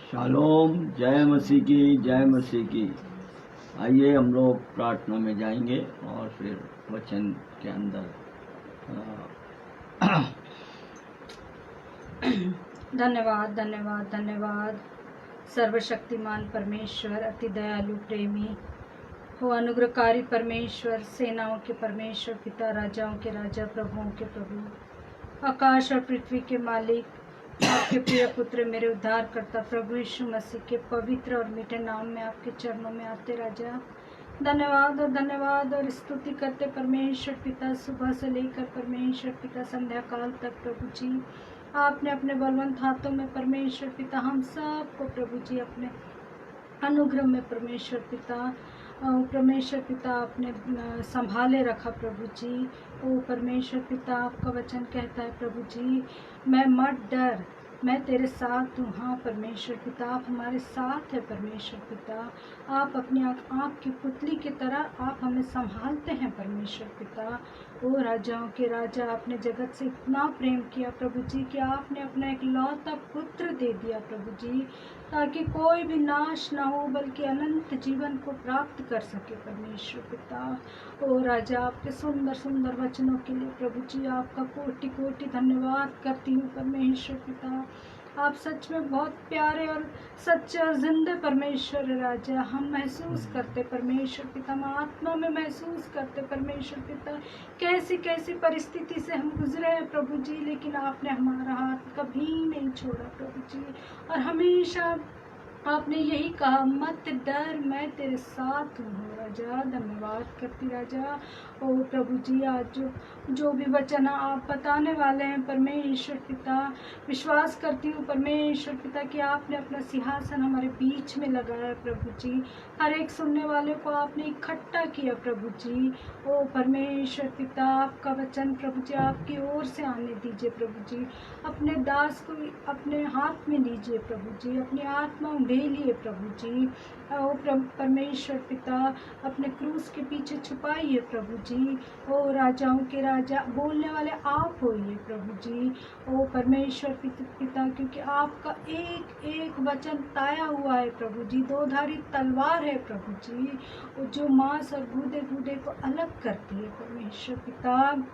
Shalom, जय मसीह की, जय मसीह की। आइए हम लोग प्रार्थना में जाएंगे और फिर वचन के अंदर धन्यवाद धन्यवाद धन्यवाद सर्वशक्तिमान परमेश्वर, अति दयालु प्रेमी हो, अनुग्रहकारी परमेश्वर, सेनाओं के परमेश्वर, पिता, राजाओं के राजा, प्रभुओं के प्रभु, आकाश और पृथ्वी के मालिक, आपके प्रिय पुत्र, मेरे उद्धारकर्ता प्रभु यीशु मसीह के पवित्र और मीठे नाम में आपके चरणों में आते राजा धन्यवाद और स्तुति करते परमेश्वर पिता, सुबह से लेकर परमेश्वर पिता संध्या काल तक प्रभु जी आपने अपने बलवंत हाथों में परमेश्वर पिता हम सबको प्रभु जी अपने अनुग्रह में परमेश्वर पिता आपने संभाले रखा प्रभु जी। ओ परमेश्वर पिता, आपका वचन कहता है प्रभु जी, मैं मत डर, मैं तेरे साथ हूँ। हाँ परमेश्वर पिता, आप हमारे साथ है परमेश्वर पिता, आप अपनी आँख की पुतली की तरह आप हमें संभालते हैं परमेश्वर पिता। ओ राजाओं के राजा, आपने जगत से इतना प्रेम किया प्रभु जी कि आपने अपना एक लौता पुत्र दे दिया प्रभु जी, ताकि कोई भी नाश ना हो बल्कि अनंत जीवन को प्राप्त कर सके परमेश्वर पिता। ओ राजा, आपके सुंदर सुंदर वचनों के लिए प्रभु जी आपका कोटि कोटि धन्यवाद करती हूँ परमेश्वर पिता। आप सच में बहुत प्यारे और सच्चे और जिंदे परमेश्वर राजा, हम महसूस करते परमेश्वर पिता, हम आत्मा में महसूस करते परमेश्वर पिता, कैसी कैसी परिस्थिति से हम गुजरे हैं प्रभु जी, लेकिन आपने हमारा हाथ कभी नहीं छोड़ा प्रभु जी, और हमेशा आपने यही कहा, मत डर, मैं तेरे साथ हूँ राजा। धन्यवाद करती राजा। ओ प्रभु जी, आज जो भी वचन आप बताने वाले हैं परमेश्वर पिता, विश्वास करती हूँ परमेश्वर पिता कि आपने अपना सिंहासन हमारे बीच में लगाया प्रभु जी, हर एक सुनने वाले को आपने इकट्ठा किया प्रभु जी। ओ परमेश्वर पिता, आपका वचन प्रभु जी आपकी ओर से आने दीजिए प्रभु जी, अपने दास को अपने हाथ में लीजिए प्रभु जी, अपनी आत्मा ढेलिए प्रभु जी। ओ परमेश्वर पिता, अपने क्रूस के पीछे छुपाइए प्रभु जी। ओ राजाओं के राजा, बोलने वाले आप होइए प्रभु जी। ओ परमेश्वर पिता, क्योंकि आपका एक एक वचन ताया हुआ है प्रभु जी, दो-धारी तलवार है प्रभु जी, जो मांस और गूदे गूदे को अलग करती है परमेश्वर पिता।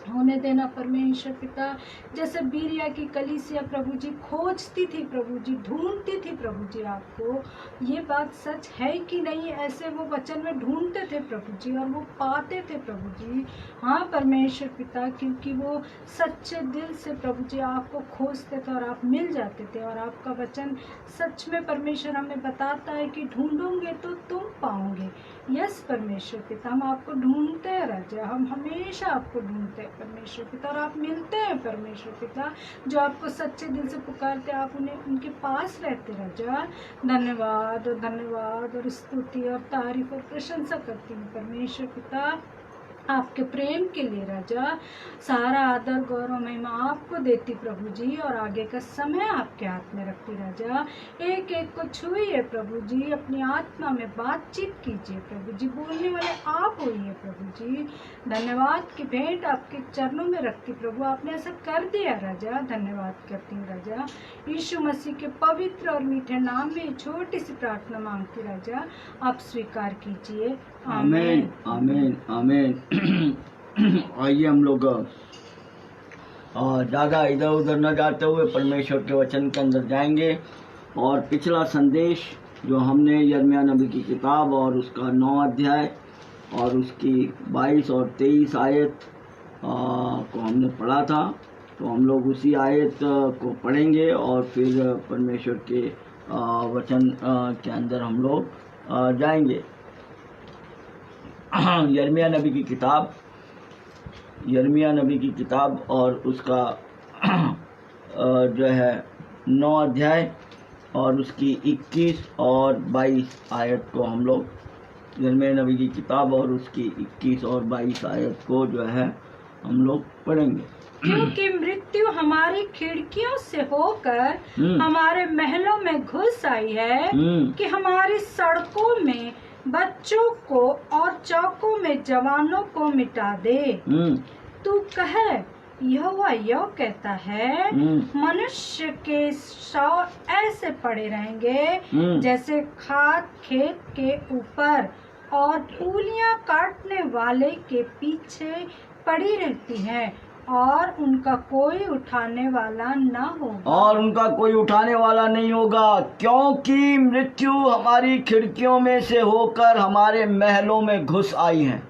होने देना परमेश्वर पिता, जैसे बीरिया की कलीसिया प्रभु जी खोजती थी प्रभु जी, ढूंढती थी प्रभु जी आपको, ये बात सच है कि नहीं, ऐसे वो वचन में ढूंढते थे प्रभु जी और वो पाते थे प्रभु जी। हाँ परमेश्वर पिता, क्योंकि वो सच्चे दिल से प्रभु जी आपको खोजते थे और आप मिल जाते थे, और आपका वचन सच में परमेश्वर हमें बताता है कि ढूंढोगे तो तुम पाओगे। यस परमेश्वर पिता, हम आपको ढूंढते हैं राजा, हम हमेशा आपको ढूंढते हैं परमेश्वर पिता, और आप मिलते हैं परमेश्वर पिता, जो आपको सच्चे दिल से पुकारते आप उन्हें उनके पास रहते राजा। धन्यवाद और स्तुति और तारीफ और प्रशंसा करती हूँ परमेश्वर पिता आपके प्रेम के लिए राजा। सारा आदर गौरव महिमा आपको देती प्रभु जी, और आगे का समय आपके हाथ में रखती राजा। एक एक को छुइए प्रभु जी, अपनी आत्मा में बातचीत कीजिए प्रभु जी, बोलने वाले आप होइए प्रभु जी। धन्यवाद की भेंट आपके चरणों में रखती प्रभु, आपने ऐसा कर दिया राजा। धन्यवाद करती हूँ राजा, यीशु मसीह के पवित्र और मीठे नाम में छोटी सी प्रार्थना मांगती राजा, आप स्वीकार कीजिए। आमीन आमीन आमीन। आइए हम लोग ज़्यादा इधर उधर न जाते हुए परमेश्वर के वचन के अंदर जाएंगे। और पिछला संदेश जो हमने यिर्मयाह नबी की किताब और उसका 9 अध्याय और उसकी 22 और 23 आयत को हमने पढ़ा था, तो हम लोग उसी आयत को पढ़ेंगे और फिर परमेश्वर के वचन के अंदर हम लोग जाएंगे। यिर्मयाह नबी की किताब और उसका जो है 9 अध्याय और उसकी 21 और 22 आयत को हम लोग, यिर्मयाह नबी की किताब और उसकी 21 और 22 आयत को जो है हम लोग पढ़ेंगे। क्योंकि मृत्यु हमारी खिड़कियों से होकर हमारे महलों में घुस आई है, कि हमारी सड़कों में बच्चों को और चौकों में जवानों को मिटा दे। तू कहे, यहोवा यह कहता है, मनुष्य के शव ऐसे पड़े रहेंगे जैसे खाद खेत के ऊपर और पूलियां काटने वाले के पीछे पड़ी रहती है, और उनका कोई उठाने वाला ना होगा। और उनका कोई उठाने वाला नहीं होगा, क्योंकि मृत्यु हमारी खिड़कियों में से होकर हमारे महलों में घुस आई है।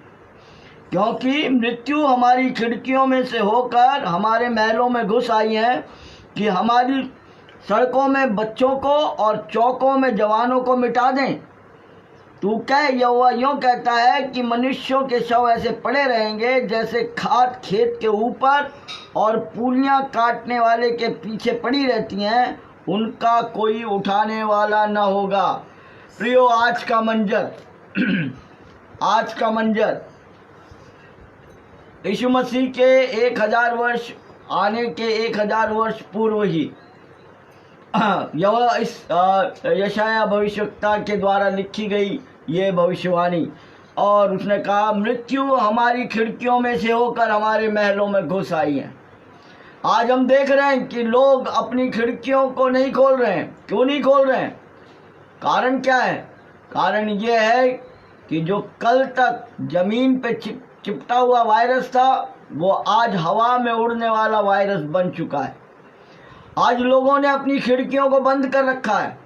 क्योंकि मृत्यु हमारी खिड़कियों में से होकर हमारे महलों में घुस आई है कि हमारी सड़कों में बच्चों को और चौकों में जवानों को मिटा दें। तू कह, यहोवा यूं कहता है कि मनुष्यों के शव ऐसे पड़े रहेंगे जैसे खाद खेत के ऊपर और पूलियां काटने वाले के पीछे पड़ी रहती हैं, उनका कोई उठाने वाला न होगा। प्रियो, आज का मंजर आज का मंजर यीशु मसीह के 1000 वर्ष आने के 1000 वर्ष पूर्व ही यह इस यशाया भविष्यवक्ता के द्वारा लिखी गई ये भविष्यवाणी। और उसने कहा, मृत्यु हमारी खिड़कियों में से होकर हमारे महलों में घुस आई है। आज हम देख रहे हैं कि लोग अपनी खिड़कियों को नहीं खोल रहे हैं। क्यों नहीं खोल रहे हैं? कारण क्या है? कारण ये है कि जो कल तक जमीन पे चिपटा हुआ वायरस था, वो आज हवा में उड़ने वाला वायरस बन चुका है। आज लोगों ने अपनी खिड़कियों को बंद कर रखा है,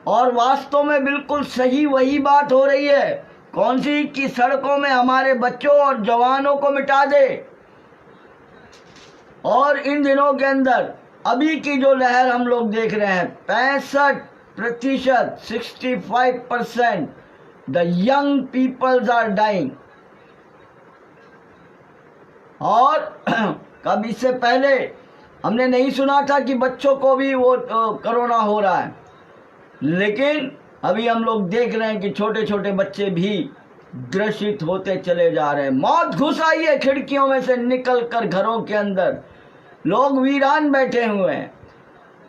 और वास्तव में बिल्कुल सही वही बात हो रही है। कौन सी? कि सड़कों में हमारे बच्चों और जवानों को मिटा दे। और इन दिनों के अंदर अभी की जो लहर हम लोग देख रहे हैं, 65% 65% the young peoples are dying. और कब इससे पहले हमने नहीं सुना था कि बच्चों को भी वो कोरोना हो रहा है, लेकिन अभी हम लोग देख रहे हैं कि छोटे छोटे बच्चे भी ग्रसित होते चले जा रहे हैं। मौत घुस आई है खिड़कियों में से निकल कर घरों के अंदर। लोग वीरान बैठे हुए हैं।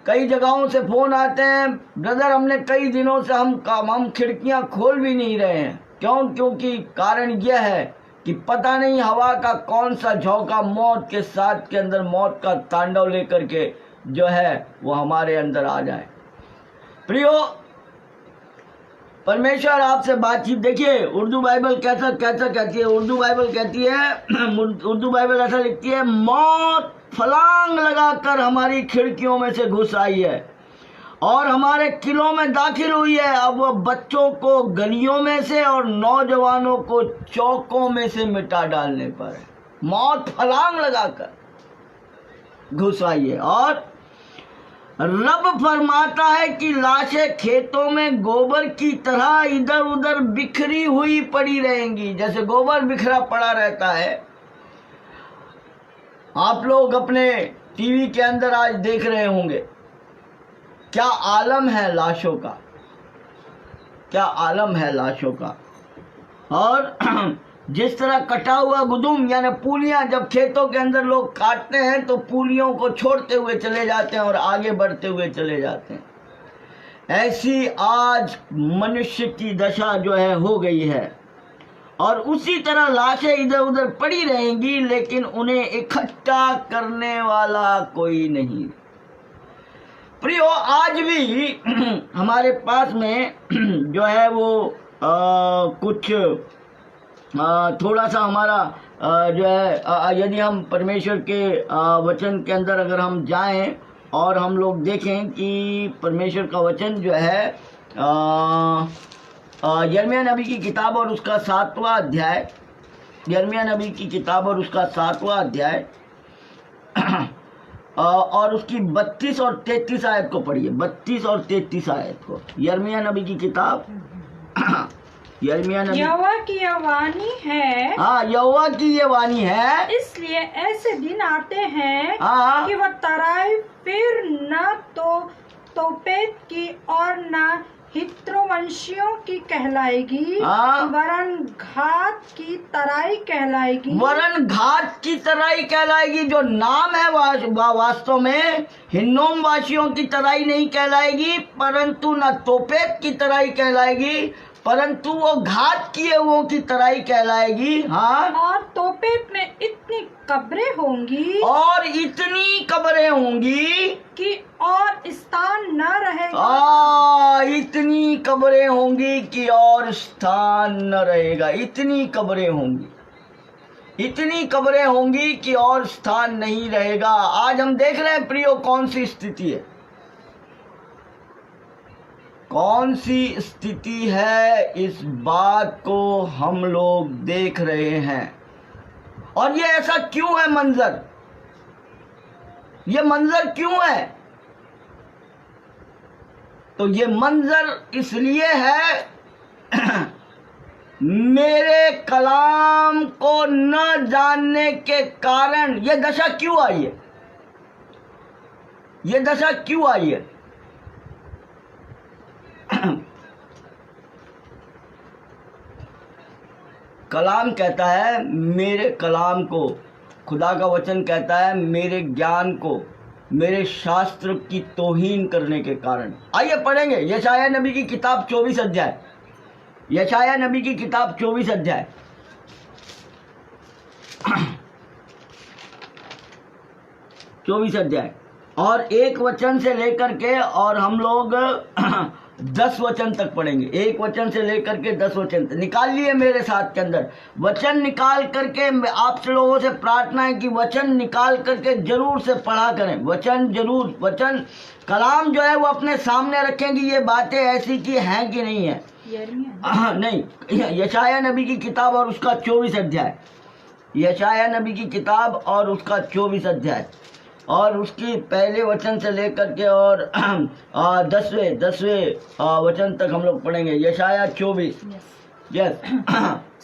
कई जगहों से फ़ोन आते हैं, ब्रदर हमने कई दिनों से हम खिड़कियां खोल भी नहीं रहे हैं। क्यों? क्योंकि कारण यह है कि पता नहीं हवा का कौन सा झोंका मौत के साथ के अंदर मौत का तांडव लेकर के जो है वो हमारे अंदर आ जाए। प्रियो, परमेश्वर आपसे बातचीत, देखिए उर्दू बाइबल कैसा कहती है। उर्दू बाइबल कहती है, उर्दू बाइबल ऐसा लिखती है, मौत फलांग लगाकर हमारी खिड़कियों में से घुस आई है और हमारे किलों में दाखिल हुई है। अब वह बच्चों को गलियों में से और नौजवानों को चौकों में से मिटा डालने पर है। मौत फलांग लगाकर घुस आई है। और रब फरमाता है कि लाशें खेतों में गोबर की तरह इधर उधर बिखरी हुई पड़ी रहेंगी। जैसे गोबर बिखरा पड़ा रहता है। आप लोग अपने टीवी के अंदर आज देख रहे होंगे, क्या आलम है लाशों का, क्या आलम है लाशों का। और जिस तरह कटा हुआ गुदुम यानी पूलियां जब खेतों के अंदर लोग काटते हैं तो पूलियों को छोड़ते हुए चले जाते हैं और आगे बढ़ते हुए चले जाते हैं, ऐसी आज मनुष्य की दशा जो है हो गई है। और उसी तरह लाशें इधर उधर पड़ी रहेंगी, लेकिन उन्हें इकट्ठा करने वाला कोई नहीं। प्रियो, आज भी हमारे पास में जो है वो कुछ थोड़ा सा हमारा जो है, यदि हम परमेश्वर के वचन के अंदर अगर हम जाएं और हम लोग देखें कि परमेश्वर का वचन जो है यिर्मयाह नबी की किताब और उसका 7वां अध्याय, यिर्मयाह नबी की किताब और उसका 7वां अध्याय और उसकी 32 और 33 आयत को पढ़िए। 32 और 33 आयत को, यिर्मयाह नबी की किताब, यिर्मयाह नबी। यहोवा की यह वाणी है, हाँ, यहोवा की ये वाणी है, इसलिए ऐसे दिन आते हैं हाँ, कि वह तराई फिर न तो तोपेत की और न हित्रोवंशियों की कहलाएगी, हाँ, वरन घात की तराई कहलाएगी। वरन घात की तराई कहलाएगी। जो नाम है वास्तव में हिन्नोम वासियों की तराई नहीं कहलाएगी, परंतु न तोपेत की तराई कहलाएगी, परंतु वो घात किए हुओं की तराई कहलाएगी। हाँ, और तोपेत में इतनी कब्रें होंगी और इतनी कब्रें होंगी कि और स्थान न रहेगा। इतनी कब्रें होंगी कि और स्थान न रहेगा। इतनी कब्रें होंगी, इतनी कब्रें होंगी कि और स्थान नहीं रहेगा। आज हम देख रहे हैं प्रियो कौन सी स्थिति है, कौन सी स्थिति है, इस बात को हम लोग देख रहे हैं। और ये ऐसा क्यों है मंजर, ये मंजर क्यों है? तो ये मंजर इसलिए है मेरे कलाम को न जानने के कारण ये दशा क्यों आई है, ये दशा क्यों आई है? कलाम कहता है मेरे कलाम को, खुदा का वचन कहता है मेरे ज्ञान को, मेरे शास्त्र की तौहीन करने के कारण। आइए पढ़ेंगे यशायाह नबी की किताब 24 अध्याय, यशायाह नबी की किताब 24 अध्याय। 24 अध्याय और 1 वचन से लेकर के, और हम लोग 10 वचन तक पढ़ेंगे। 1 वचन से लेकर के 10 वचन तक निकाल लिए मेरे साथ के अंदर। वचन निकाल करके आप लोगों से प्रार्थना है कि वचन निकाल करके जरूर से पढ़ा करें। वचन जरूर, वचन कलाम जो है वो अपने सामने रखें कि ये बातें ऐसी की हैं कि नहीं है। नहीं, यशायाह नबी की किताब और उसका 24 अध्याय, यशायाह नबी की किताब और उसका 24 अध्याय, और उसकी पहले वचन से लेकर के और 10वें वचन तक हम लोग पढ़ेंगे। यशायाह 24। यस।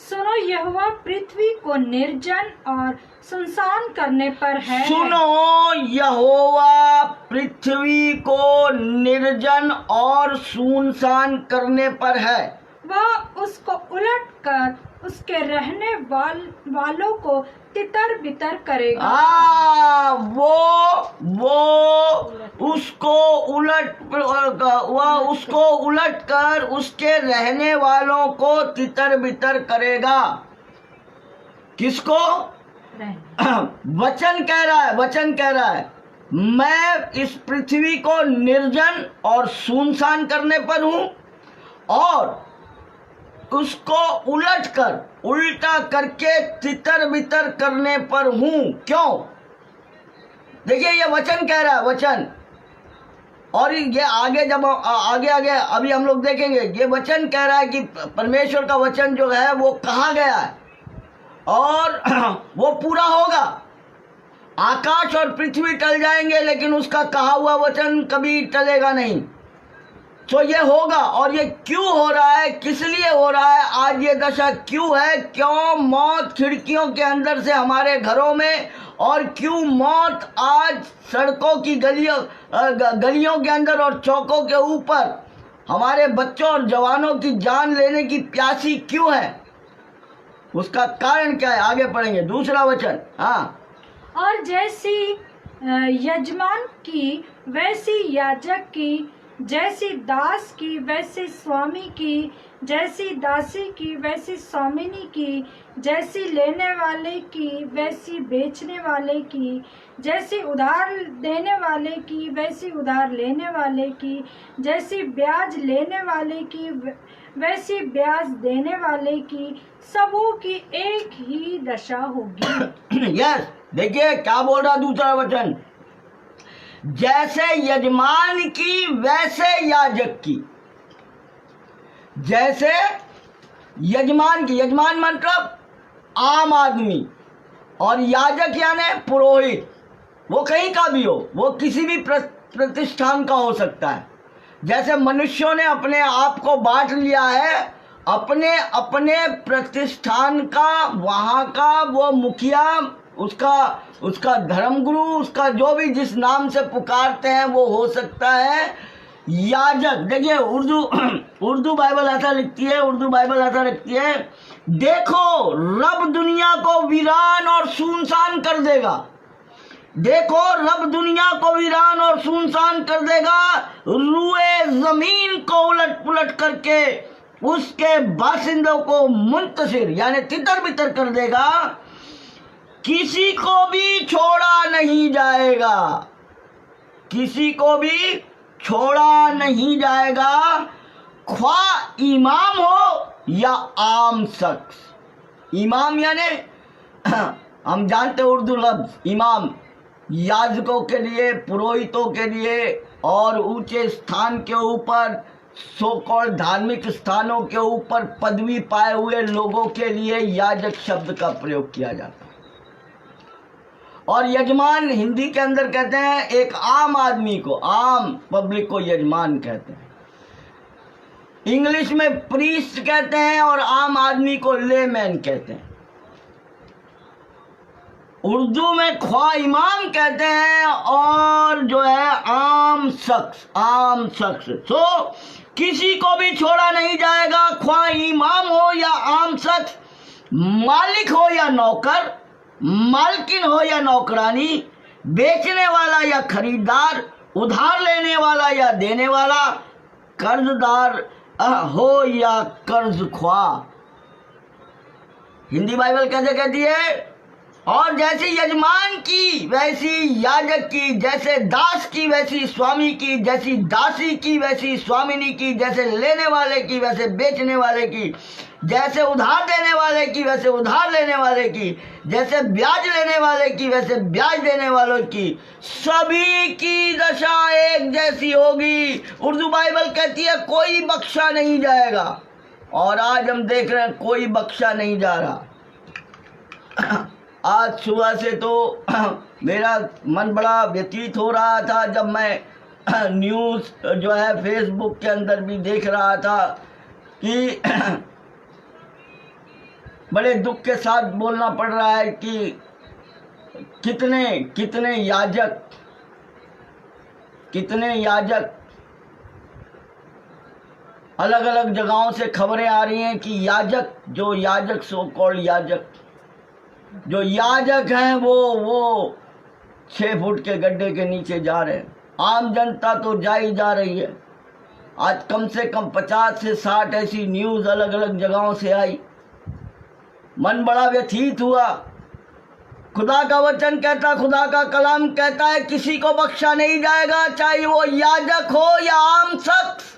सुनो, यहोवा पृथ्वी को निर्जन और सुनसान करने पर है। सुनो, यहोवा पृथ्वी को निर्जन और सुनसान करने पर है। वह उसको उलट कर उसके रहने वालों को तितर बितर करेगा। वो उसको उलट कर उसके रहने वालों को तितर बितर करेगा। किसको? वचन कह रहा है, वचन कह रहा है मैं इस पृथ्वी को निर्जन और सुनसान करने पर हूं और उसको उलट कर, उल्टा करके तितर बितर करने पर हूं। क्यों? देखिए ये वचन कह रहा है, वचन। और ये आगे जब आगे अभी हम लोग देखेंगे, ये वचन कह रहा है कि परमेश्वर का वचन जो है वो कहा गया है और वो पूरा होगा। आकाश और पृथ्वी टल जाएंगे लेकिन उसका कहा हुआ वचन कभी टलेगा नहीं। तो ये होगा। और ये क्यों हो रहा है, किस लिए हो रहा है, आज ये दशा क्यों है? क्यों मौत खिड़कियों के अंदर से हमारे घरों में, और क्यों मौत आज सड़कों की गलियों के अंदर और चौकों के ऊपर हमारे बच्चों और जवानों की जान लेने की प्यासी क्यों है? उसका कारण क्या है? आगे पढ़ेंगे। दूसरा वचन। हाँ। और जैसी यजमान की वैसी याजक की, जैसी दास की वैसी स्वामी की, जैसी दासी की वैसी स्वामिनी की, जैसी लेने वाले की वैसी बेचने वाले की, जैसी उधार देने वाले की वैसी उधार लेने वाले की, जैसी ब्याज लेने वाले की वैसी ब्याज देने वाले की, सबों की एक ही दशा होगी। यस, देखिए क्या बोल रहा दूसरा वचन। जैसे यजमान की वैसे याजक की। जैसे यजमान की, यजमान मतलब आम आदमी, और याजक यानी पुरोहित। वो कहीं का भी हो, वो किसी भी प्रतिष्ठान का हो सकता है। जैसे मनुष्यों ने अपने आप को बांट लिया है अपने अपने प्रतिष्ठान का, वहाँ का वो मुखिया, उसका धर्मगुरु, उसका जो भी जिस नाम से पुकारते हैं वो हो सकता है याजक। देखिए उर्दू बाइबल ऐसा लिखती है, उर्दू बाइबल ऐसा लिखती है, देखो रब दुनिया को वीरान और सुनसान कर देगा। देखो रब दुनिया को वीरान और सुनसान कर देगा, रुए जमीन को उलट पुलट करके उसके बासिंदों को मुंतशिर यानी तितर बितर कर देगा, किसी को भी छोड़ा नहीं जाएगा, किसी को भी छोड़ा नहीं जाएगा, ख्वा इमाम हो या आम शख्स। इमाम यानी हम जानते उर्दू लफ्ज इमाम याजकों के लिए, पुरोहितों के लिए और ऊंचे स्थान के ऊपर, सो कॉल्ड धार्मिक स्थानों के ऊपर पदवी पाए हुए लोगों के लिए याजक शब्द का प्रयोग किया जाता है। और यजमान हिंदी के अंदर कहते हैं एक आम आदमी को, आम पब्लिक को यजमान कहते हैं। इंग्लिश में प्रीस्ट कहते हैं और आम आदमी को लेमैन कहते हैं। उर्दू में ख्वा इमाम कहते हैं और जो है आम शख्स, आम शख्स। तो किसी को भी छोड़ा नहीं जाएगा, ख्वा इमाम हो या आम शख्स, मालिक हो या नौकर, मालकिन हो या नौकरानी, बेचने वाला या खरीदार, उधार लेने वाला या देने वाला, कर्जदार हो या कर्ज ख्वा। हिंदी बाइबल कैसे कहती है? और जैसे यजमान की वैसी याजक की, जैसे दास की वैसी स्वामी की, जैसी दासी की वैसी स्वामिनी की, जैसे लेने वाले की वैसे बेचने वाले की, जैसे उधार देने वाले की वैसे उधार लेने वाले की, जैसे ब्याज लेने वाले की वैसे ब्याज देने वालों की, सभी की दशा एक जैसी होगी। उर्दू बाइबल कहती है कोई बख्शा नहीं जाएगा, और आज हम देख रहे हैं कोई बख्शा नहीं जा रहा। आज सुबह से तो मेरा मन बड़ा व्यतीत हो रहा था जब मैं न्यूज़ जो है फेसबुक के अंदर भी देख रहा था कि बड़े दुख के साथ बोलना पड़ रहा है कि कितने याजक अलग अलग जगहों से खबरें आ रही हैं कि याजक सो कॉल्ड याजक हैं वो 6 फुट के गड्ढे के नीचे जा रहे हैं। आम जनता तो जा ही जा रही है। आज कम से कम 50 से 60 ऐसी न्यूज़ अलग अलग जगहों से आई। मन बड़ा व्यथित हुआ। खुदा का वचन कहता, खुदा का कलाम कहता है किसी को बख्शा नहीं जाएगा, चाहे वो याजक हो या आम शख्स।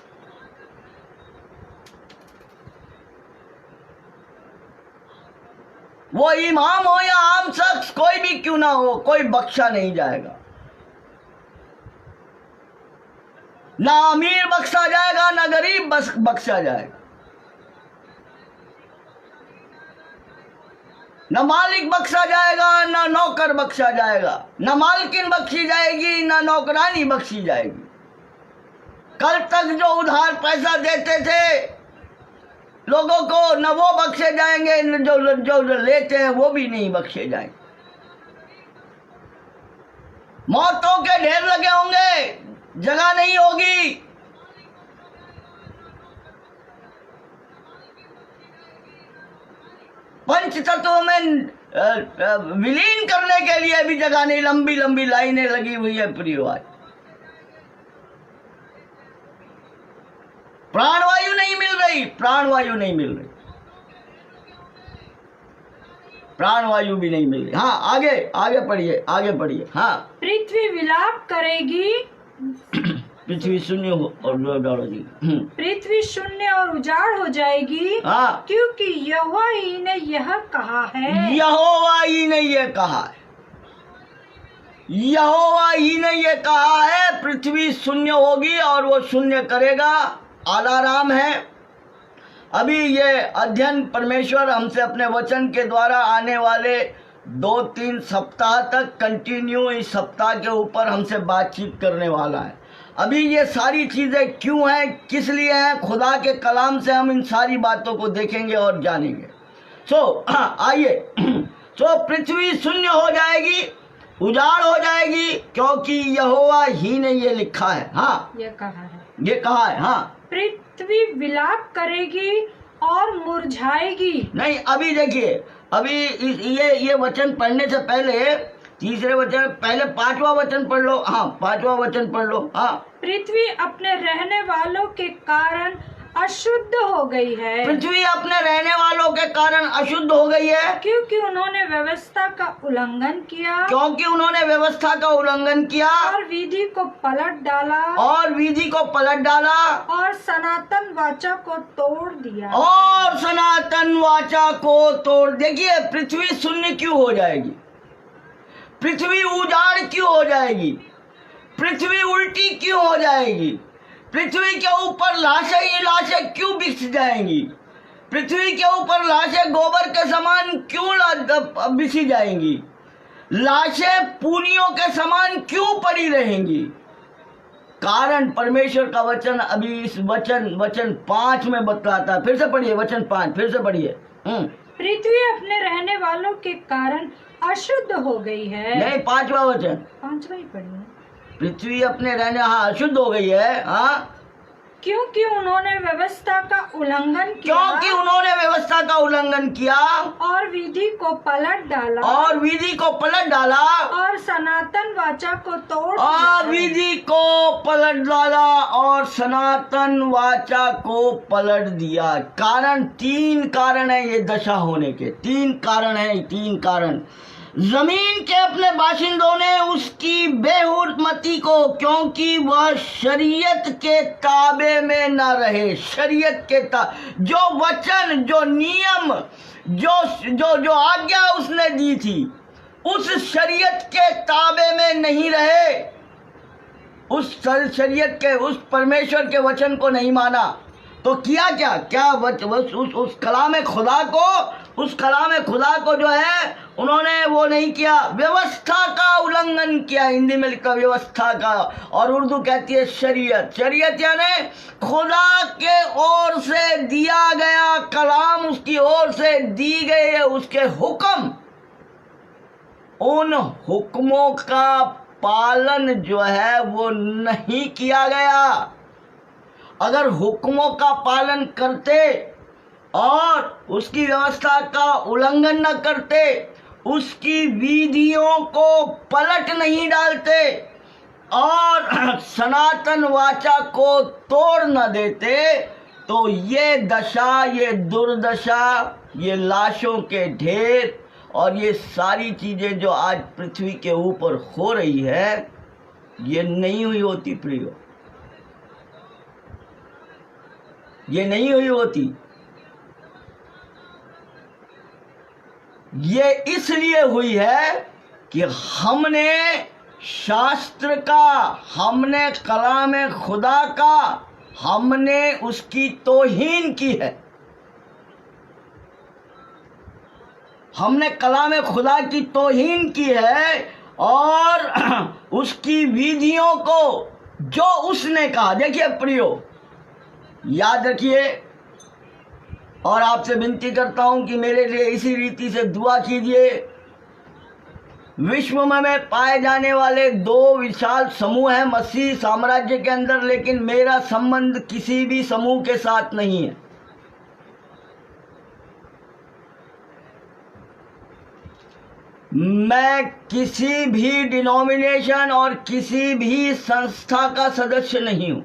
वो इमाम हो या आम शख्स, कोई भी क्यों ना हो, कोई बख्शा नहीं जाएगा। ना अमीर बख्शा जाएगा, ना गरीब बख्शा जाएगा, ना मालिक बख्शा जाएगा, ना नौकर बख्शा जाएगा, ना मालकिन बख्शी जाएगी, ना नौकरानी बख्शी जाएगी। कल तक जो उधार पैसा देते थे लोगों को, न वो बख्शे जाएंगे, जो लेते हैं वो भी नहीं बख्शे जाएंगे। मौतों के ढेर लगे होंगे, जगह नहीं होगी। पंच तत्वों में विलीन करने के लिए भी जगह नहीं, लंबी लंबी लाइनें लगी हुई है प्रियो। प्राणवायु नहीं मिल रही, प्राणवायु नहीं मिल रही, प्राणवायु भी नहीं मिल रही। हाँ, आगे पढ़िए। हाँ, पृथ्वी विलाप करेगी, पृथ्वी शून्य हो और उजाड़ जी, पृथ्वी शून्य और उजाड़ हो जाएगी। हाँ, क्योंकि यहोवा ही ने यह कहा है, यहोवा ही ने ये कहा है, यहोवा ही ने ये कहा है। पृथ्वी शून्य होगी और वो शून्य करेगा। आलाराम है। अभी ये अध्ययन परमेश्वर हमसे अपने वचन के द्वारा आने वाले 2-3 सप्ताह तक कंटिन्यू इस सप्ताह के ऊपर हमसे बातचीत करने वाला है। अभी ये सारी चीज़ें क्यों हैं, किस लिए हैं, खुदा के कलाम से हम इन सारी बातों को देखेंगे और जानेंगे। आइए। पृथ्वी शून्य हो जाएगी, उजाड़ हो जाएगी, क्योंकि यहोवा ही ने ये लिखा है। हाँ, ये कहा है। हाँ, पृथ्वी विलाप करेगी और मुरझाएगी। नहीं, अभी देखिए, अभी ये वचन पढ़ने से पहले तीसरे वचन, पहले 5वां वचन पढ़ लो। हाँ, 5वां वचन पढ़ लो। हाँ, पृथ्वी अपने रहने वालों के कारण अशुद्ध हो गई है, पृथ्वी अपने रहने वालों के कारण अशुद्ध हो गई है, क्योंकि उन्होंने व्यवस्था का उल्लंघन किया क्योंकि उन्होंने व्यवस्था का उल्लंघन किया और विधि को पलट डाला और विधि को पलट डाला और सनातन वाचा को तोड़ दिया। और सनातन वाचा को तोड़। देखिए, पृथ्वी शून्य क्यों हो जाएगी, पृथ्वी उजाड़ क्यों हो जाएगी, पृथ्वी उल्टी क्यों हो जाएगी, पृथ्वी के ऊपर लाशें ही लाशें क्यों बिछ जाएंगी, पृथ्वी के ऊपर लाशें गोबर के समान क्यों बिछी जाएंगी, लाशें पूनियों के समान क्यों पड़ी रहेंगी? कारण परमेश्वर का वचन अभी इस वचन 5 में बतलाता है। फिर से पढ़िए वचन 5, फिर से पढ़िए। पृथ्वी अपने रहने वालों के कारण अशुद्ध हो गई है। नहीं, 5वां वचन, 5वां ही पढ़िए। पृथ्वी अपने रहने, हाँ, अशुद्ध हो गई है, हाँ, क्योंकि उन्होंने व्यवस्था का उल्लंघन किया, क्योंकि उन्होंने व्यवस्था का उल्लंघन किया और विधि को पलट डाला और विधि को पलट डाला और सनातन वाचा को तोड़ और दिया। विधि को पलट डाला और सनातन वाचा को पलट दिया। कारण 3 कारण है ये दशा होने के, 3 कारण है, 3 कारण। जमीन के अपने बाशिंदों ने उसकी बेहुरमती को, क्योंकि वह शरीयत के ताबे में न रहे, शरीयत के जो वचन, जो नियम, जो आज्ञा उसने दी थी, उस शरीयत के ताबे में नहीं रहे, उस शरीयत के, उस परमेश्वर के वचन को नहीं माना। तो किया क्या उस कलाम खुदा को जो है उन्होंने वो नहीं किया, व्यवस्था का उल्लंघन किया। हिंदी में लिखा व्यवस्था का, और उर्दू कहती है शरीयत। शरीयत यानी खुदा के ओर से दिया गया कलाम, उसकी ओर से दी गई उसके हुक्म, उन हुक्मों का पालन जो है वो नहीं किया गया। अगर हुक्मों का पालन करते और उसकी व्यवस्था का उल्लंघन न करते, उसकी विधियों को पलट नहीं डालते और सनातन वाचा को तोड़ न देते, तो ये दशा, ये दुर्दशा, ये लाशों के ढेर और ये सारी चीजें जो आज पृथ्वी के ऊपर हो रही है, ये नहीं हुई होती प्रियो, ये नहीं हुई होती। ये इसलिए हुई है कि हमने शास्त्र का, हमने कलाम खुदा का, हमने उसकी तौहीन की है। हमने कलाम खुदा की तौहीन की है और उसकी विधियों को जो उसने कहा। देखिए प्रियो, याद रखिए, और आपसे विनती करता हूं कि मेरे लिए इसी रीति से दुआ कीजिए। विश्व में पाए जाने वाले 2 विशाल समूह हैं मसीह साम्राज्य के अंदर, लेकिन मेरा संबंध किसी भी समूह के साथ नहीं है। मैं किसी भी डिनोमिनेशन और किसी भी संस्था का सदस्य नहीं हूं।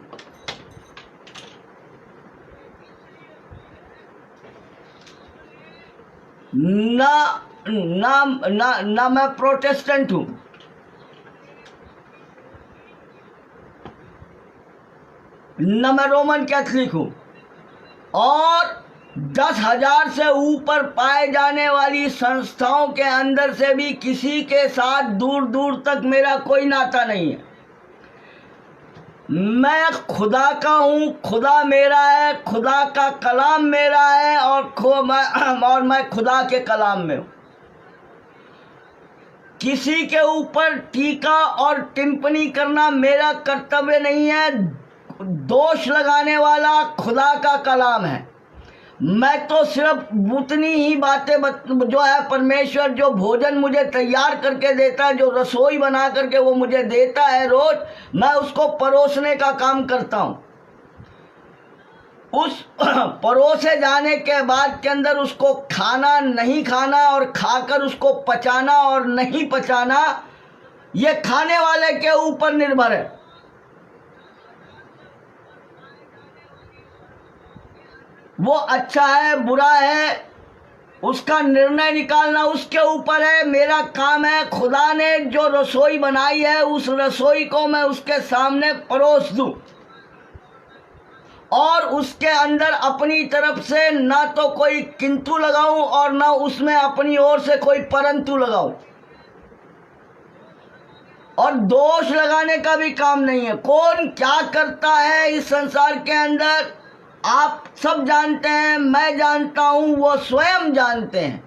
ना मैं प्रोटेस्टेंट हूं, न मैं रोमन कैथलिक हूं, और 10,000 से ऊपर पाए जाने वाली संस्थाओं के अंदर से भी किसी के साथ दूर दूर तक मेरा कोई नाता नहीं है। मैं खुदा का हूँ, खुदा मेरा है, खुदा का कलाम मेरा है, और मैं खुदा के कलाम में हूँ। किसी के ऊपर टीका और टिप्पणी करना मेरा कर्तव्य नहीं है। दोष लगाने वाला खुदा का कलाम है। मैं तो सिर्फ उतनी ही बातें जो है, परमेश्वर जो भोजन मुझे तैयार करके देता है, जो रसोई बना करके वो मुझे देता है रोज, मैं उसको परोसने का काम करता हूँ। उस परोसे जाने के बाद के अंदर उसको खाना नहीं खाना और खाकर उसको पचाना और नहीं पचाना, ये खाने वाले के ऊपर निर्भर है। वो अच्छा है बुरा है उसका निर्णय निकालना उसके ऊपर है। मेरा काम है खुदा ने जो रसोई बनाई है उस रसोई को मैं उसके सामने परोस दूं और उसके अंदर अपनी तरफ से ना तो कोई किंतु लगाऊं और ना उसमें अपनी ओर से कोई परंतु लगाऊं। और दोष लगाने का भी काम नहीं है। कौन क्या करता है इस संसार के अंदर आप सब जानते हैं, मैं जानता हूं, वो स्वयं जानते हैं।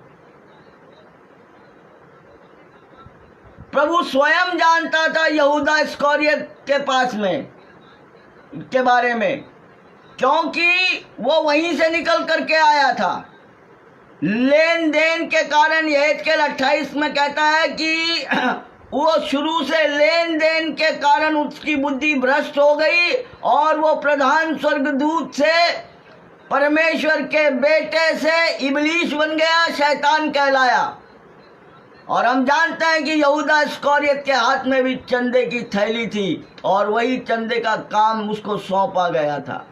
प्रभु स्वयं जानता था यहूदा इस्करियोत के पास में के बारे में, क्योंकि वो वहीं से निकल करके आया था। लेन देन के कारण यहेजकेल 28 में कहता है कि वो शुरू से लेन देन के कारण उसकी बुद्धि भ्रष्ट हो गई और वो प्रधान स्वर्गदूत से परमेश्वर के बेटे से इबलीस बन गया, शैतान कहलाया। और हम जानते हैं कि यहूदा इस्करियोत के हाथ में भी चंदे की थैली थी और वही चंदे का काम उसको सौंपा गया था।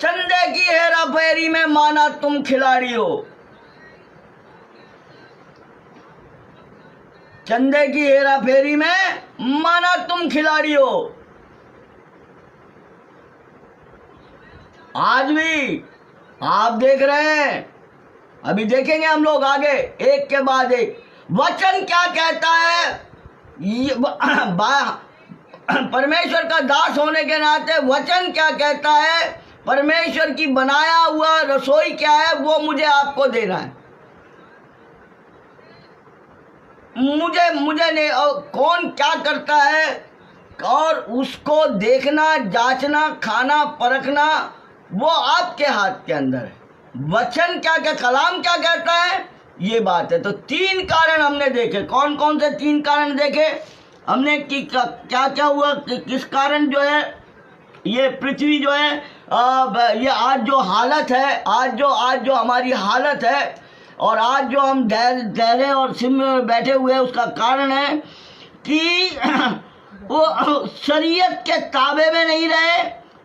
चंदे की हेराफेरी में माना तुम खिलाड़ी हो। चंदे की हेराफेरी में माना तुम खिलाड़ी हो। आज भी आप देख रहे हैं, अभी देखेंगे हम लोग आगे एक के बाद एक। वचन क्या कहता है, परमेश्वर का दास होने के नाते वचन क्या कहता है, परमेश्वर की बनाया हुआ रसोई क्या है, वो मुझे आपको देना है। मुझे नहीं, और कौन क्या करता है और उसको देखना, जांचना, खाना, परखना वो आपके हाथ के अंदर है। वचन क्या क्या, कलाम क्या कहता है, ये बात है। तो 3 कारण हमने देखे। कौन कौन से 3 कारण देखे हमने कि क्या क्या हुआ, किस कारण जो है ये पृथ्वी जो है ये आज जो हालत है, आज जो हमारी हालत है और आज जो हम धैर्य और सिम में बैठे हुए हैं, उसका कारण है कि वो शरीयत के ताबे में नहीं रहे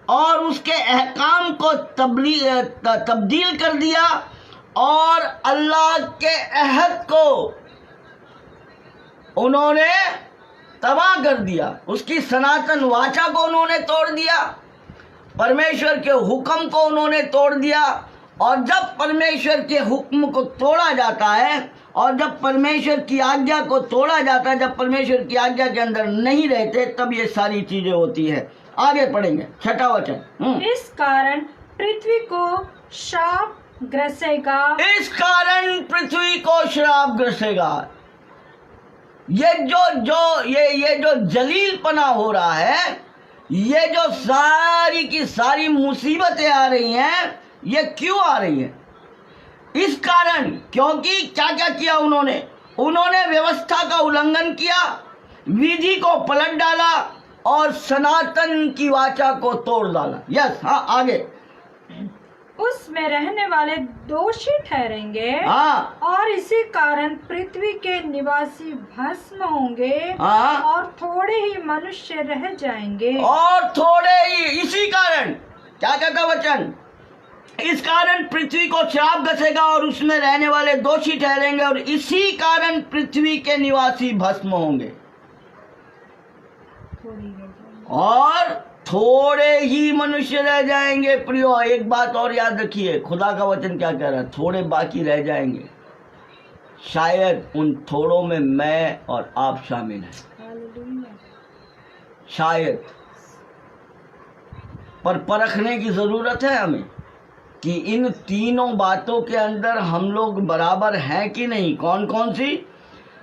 और उसके अहकाम को तब्दील कर दिया और अल्लाह के अहद को उन्होंने तबाह कर दिया। उसकी सनातन वाचा को उन्होंने तोड़ दिया, परमेश्वर के हुक्म को उन्होंने तोड़ दिया। और जब परमेश्वर के हुक्म को तोड़ा जाता है और जब परमेश्वर की आज्ञा को तोड़ा जाता है, जब परमेश्वर की आज्ञा के अंदर नहीं रहते, तब ये सारी चीजें होती है। आगे पढ़ेंगे 6वां वचन। इस कारण पृथ्वी को श्राप ग्रसेगा। इस कारण पृथ्वी को श्राप ग्रसेगा। ये जो जलीलपना हो रहा है, ये जो सारी की सारी मुसीबतें आ रही हैं, ये क्यों आ रही है? इस कारण, क्योंकि क्या क्या किया उन्होंने व्यवस्था का उल्लंघन किया, विधि को पलट डाला और सनातन की वाचा को तोड़ डाला। यस, हाँ आगे। उसमें रहने वाले दोषी ठहरेंगे। हाँ, और इसी कारण पृथ्वी के निवासी भस्म होंगे। हाँ, और थोड़े ही मनुष्य रह जाएंगे। और थोड़े ही, इसी कारण क्या कहता वचन, इस कारण पृथ्वी को श्राप गसेगा और उसमें रहने वाले दोषी ठहरेंगे और इसी कारण पृथ्वी के निवासी भस्म होंगे और थोड़े ही मनुष्य रह जाएंगे। प्रियो, एक बात और याद रखिए, खुदा का वचन क्या कह रहा है, थोड़े बाकी रह जाएंगे। शायद उन थोड़ों में मैं और आप शामिल हैं, शायद। पर परखने की जरूरत है हमें कि इन तीनों बातों के अंदर हम लोग बराबर हैं कि नहीं। कौन कौन सी?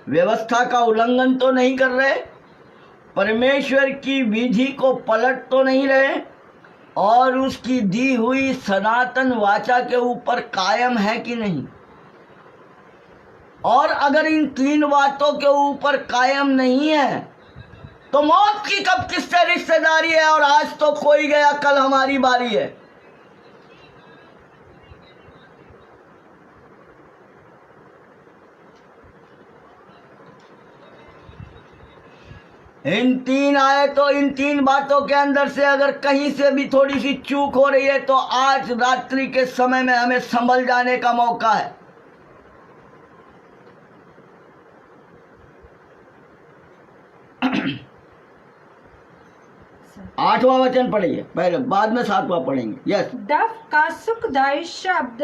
व्यवस्था का उल्लंघन तो नहीं कर रहे, परमेश्वर की विधि को पलट तो नहीं रहे और उसकी दी हुई सनातन वाचा के ऊपर कायम है कि नहीं। और अगर इन 3 बातों के ऊपर कायम नहीं है तो मौत की कब किससे रिश्तेदारी है। और आज तो कोई गया, कल हमारी बारी है। इन 3 आए तो इन 3 बातों के अंदर से अगर कहीं से भी थोड़ी सी चूक हो रही है तो आज रात्रि के समय में हमें संभल जाने का मौका है। आठवां वचन पढ़िए पहले, बाद में 7वां पढ़ेंगे। यस। डफ का सुखदायी शब्द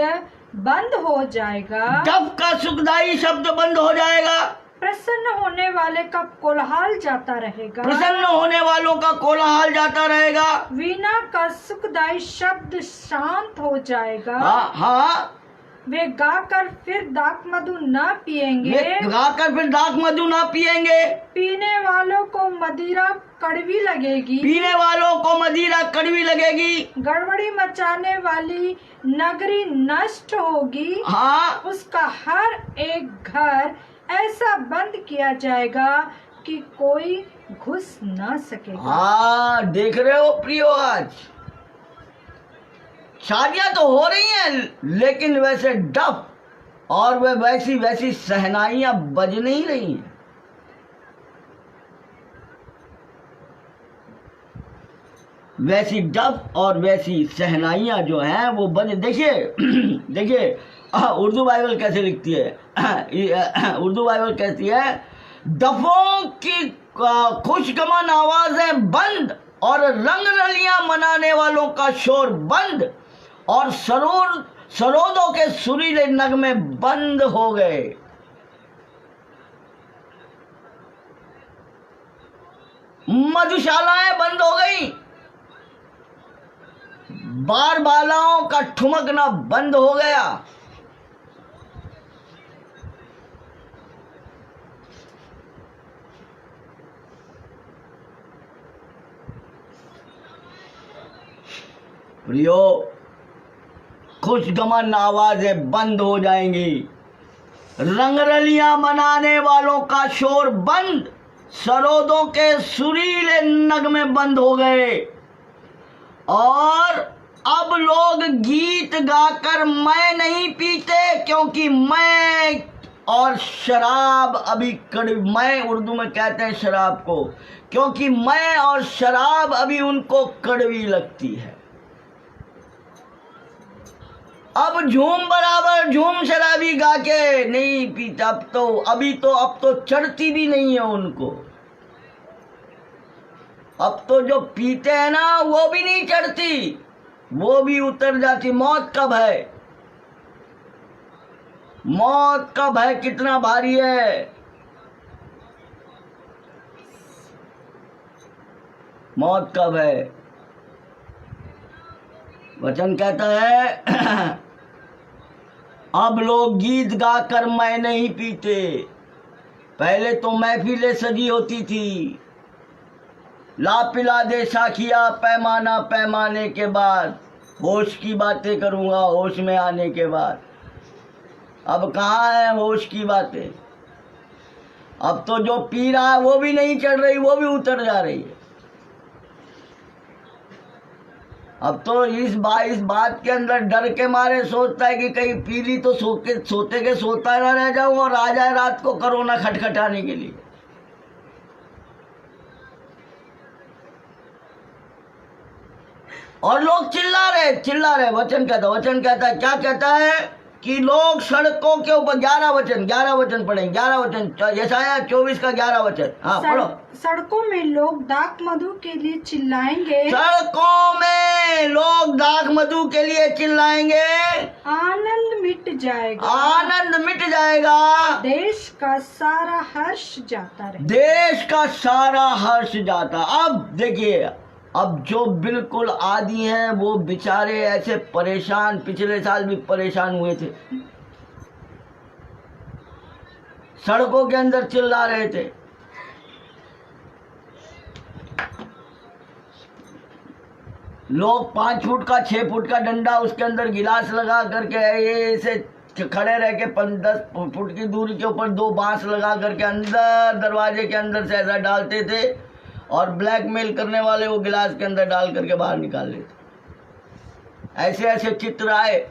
बंद हो जाएगा। डफ का सुखदायी शब्द बंद हो जाएगा। प्रसन्न होने वाले का कोलाहल जाता रहेगा। प्रसन्न होने वालों का कोलाहल जाता रहेगा। वीणा का सुखदायी शब्द शांत हो जाएगा। हाँ। वे गाकर फिर दाख मधु न पिएंगे। वे गाकर फिर दाख मधु न पिएंगे। पीने वालों को मदिरा कड़वी लगेगी। पीने वालों को मदिरा कड़वी लगेगी। गड़बड़ी मचाने वाली नगरी नष्ट होगी। हाँ। उसका हर एक घर ऐसा बंद किया जाएगा कि कोई घुस न सकेगा। हाँ, देख रहे हो प्रियो, आज शादियां तो हो रही हैं लेकिन वैसे डफ और वे वैसी सहनाइयां बज नहीं रही हैं। वैसी डफ और वैसी सहनाइयां जो हैं वो बज। देखिए उर्दू बाइबल कैसे लिखती है। उर्दू बाइबल कहती है, डफों की खुशगमान आवाजें बंद और रंग रलियां मनाने वालों का शोर बंद और सरोदों के सुरीले नगमे बंद हो गए। मधुशालाएं बंद हो गई। बार बालाओं का ठुमकना बंद हो गया। प्रियो, खुशगमन आवाजें बंद हो जाएंगी। रंगरलियां मनाने वालों का शोर बंद, सरोदों के सुरीले नगमे बंद हो गए और अब लोग गीत गाकर मैं नहीं पीते, क्योंकि मैं और शराब अभी कड़वी, मैं उर्दू में कहते हैं शराब को, क्योंकि मैं और शराब अभी उनको कड़वी लगती है। अब झूम शराबी गा के नहीं पीता। अब तो चढ़ती भी नहीं है उनको। अब तो जो पीते हैं ना वो भी नहीं चढ़ती, वो भी उतर जाती। मौत का भय, मौत का भय कितना भारी है। मौत का भय, वचन कहता है अब लोग गीत गाकर मैं नहीं पीते। पहले तो महफिलें सजी होती थी, ला पिला दे साखिया पैमाना पैमाने के बाद, होश की बातें करूंगा होश में आने के बाद। अब कहाँ है होश की बातें। अब तो जो पी रहा है वो भी नहीं चढ़ रही, वो भी उतर जा रही है। अब तो इस बात के अंदर डर के मारे सोचता है कि कहीं पी ली तो सोते के सोता ना रह जाऊं और आ जाए रात को कोरोना खटखटाने के लिए। और लोग चिल्ला रहे। वचन कहता है, क्या कहता है कि लोग सड़कों के ऊपर 11 वचन पढ़ें। 11 वचन, यशाया 24 का 11 वचन। हाँ पढ़ो। सड़कों में लोग दाख मधु के लिए चिल्लाएंगे। सड़कों में लोग दाख मधु के लिए चिल्लाएंगे। आनंद मिट जाएगा। आनंद मिट जाएगा। देश का सारा हर्ष जाता रहे। देश का सारा हर्ष जाता। अब देखिए, अब जो बिल्कुल आदी हैं वो बेचारे ऐसे परेशान, पिछले साल भी परेशान हुए थे, सड़कों के अंदर चिल्ला रहे थे। लोग 5 फुट का 6 फुट का डंडा, उसके अंदर गिलास लगा करके ऐसे खड़े रह के 10 फुट की दूरी के ऊपर 2 बांस लगा करके अंदर दरवाजे के अंदर से ऐसा डालते थे और ब्लैकमेल करने वाले वो गिलास के अंदर डाल करके बाहर निकाल लेते। ऐसे ऐसे चित्र आए,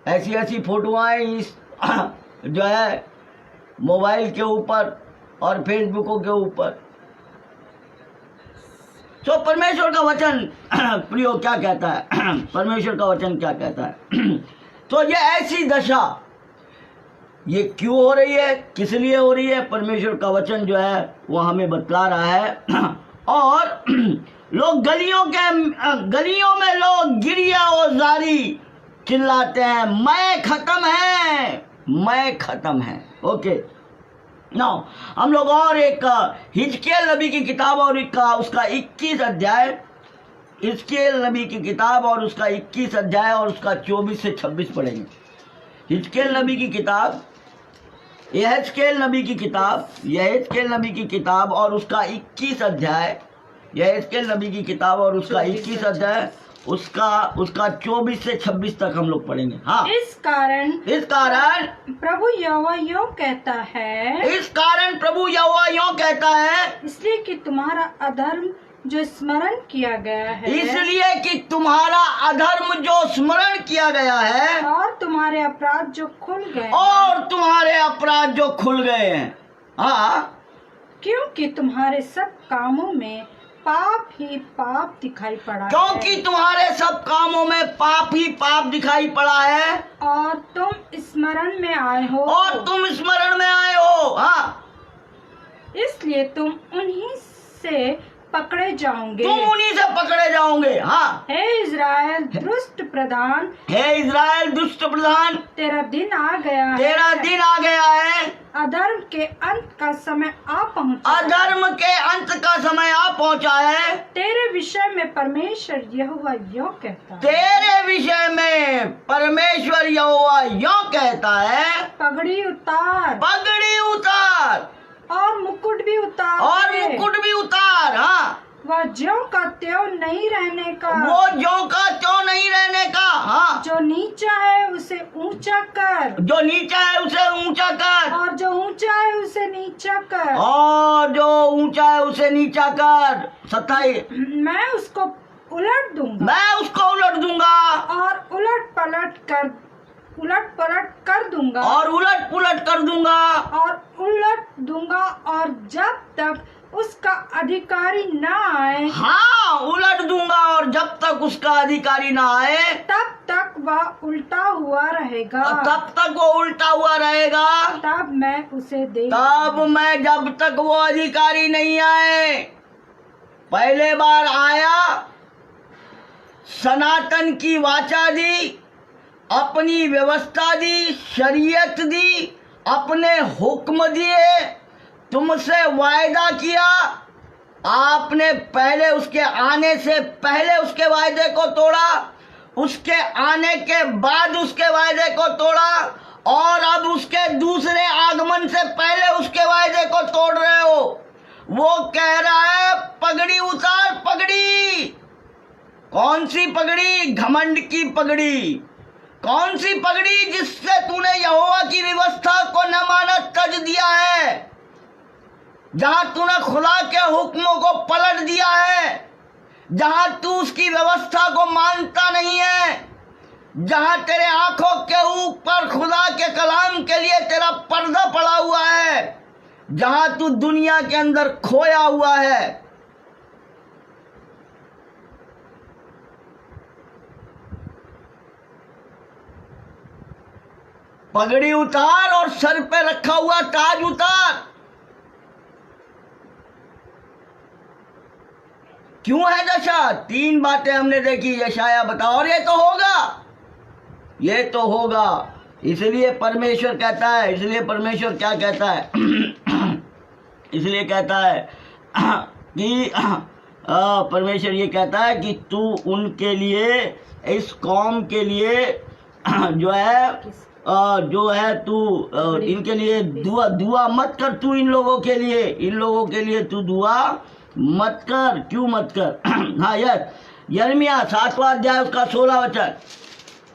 ऐसी ऐसी फोटो आई इस जो है मोबाइल के ऊपर और फेसबुकों के ऊपर। तो परमेश्वर का वचन प्रियो क्या कहता है? परमेश्वर का वचन क्या कहता है? तो ये ऐसी दशा ये क्यों हो रही है, किस लिए हो रही है? परमेश्वर का वचन जो है वो हमें बतला रहा है। और लोग गलियों में लोग गिरिया और जारी चिल्लाते हैं, मैं खत्म है। ओके, नाउ हम लोग और एक हिजकियेल नबी की किताब और उसका 21 अध्याय, हिजकियेल नबी की किताब और उसका 21 अध्याय और उसका 24 से 26 पढ़ेंगे। हिजकियेल नबी की किताब, यहेजकेल नबी की किताब और उसका 21 अध्याय, यहेजकेल नबी की किताब और उसका 21 अध्याय, उसका 24 से 26 तक हम लोग पढ़ेंगे। हाँ, इस कारण प्रभु यहोवा यूं कहता है, इसलिए कि तुम्हारा अधर्म जो स्मरण किया गया है, और तुम्हारे अपराध जो खुल गए हैं, हाँ, क्योंकि तुम्हारे सब कामों में पाप ही पाप दिखाई पड़ा है, और तुम स्मरण में आए हो, हाँ, इसलिए तुम उन्हीं से पकड़े जाओगे। हाँ, हे इज़राइल दुष्ट प्रधान, तेरा दिन आ गया है, अधर्म के अंत का समय आ पहुंचा है। तेरे विषय में परमेश्वर यहोवा यूं कहता है, पगड़ी उतार और मुकुट भी उतार, हाँ, वह ज्यों का त्यों नहीं रहने का, हाँ, जो नीचा है उसे ऊंचा कर, और जो ऊंचा है उसे नीचा कर, 27, मैं उसको उलट दूंगा और उलट पलट कर दूंगा, और जब तक उसका अधिकारी न आए, हाँ, उलट दूंगा और जब तक उसका अधिकारी न आए, तब तक वह उल्टा हुआ रहेगा, तब मैं उसे जब तक वो अधिकारी नहीं आए। पहले बार आया, सनातन की वाचा दी, अपनी व्यवस्था दी, शरीयत दी, अपने हुक्म दिए, तुमसे वायदा किया, आपने पहले उसके आने से पहले उसके वायदे को तोड़ा, उसके आने के बाद उसके वायदे को तोड़ा, और अब उसके दूसरे आगमन से पहले उसके वायदे को तोड़ रहे हो। वो कह रहा है, पगड़ी उतार, पगड़ी। कौन सी पगड़ी? घमंड की पगड़ी। कौन सी पगड़ी? जिससे तूने यहोवा की व्यवस्था को न माना तज दिया है, जहां तूने खुदा के हुक्मों को पलट दिया है, जहां तू उसकी व्यवस्था को मानता नहीं है, जहां तेरे आंखों के ऊपर खुदा के कलाम के लिए तेरा पर्दा पड़ा हुआ है, जहां तू दुनिया के अंदर खोया हुआ है। पगड़ी उतार और सर पे रखा हुआ ताज उतार। क्यों है दशा? 3 बातें हमने देखी। यशाया बता, और ये तो होगा, इसलिए परमेश्वर कहता है, इसलिए परमेश्वर क्या कहता है? इसलिए कहता है कि परमेश्वर ये कहता है कि तू उनके लिए, इस कौम के लिए जो है तू इनके लिए दुआ मत कर। तू इन लोगों के लिए तू दुआ मत कर। क्यों मत कर? हाँ, यिर्मयाह 7वां अध्याय उसका 16 वचन।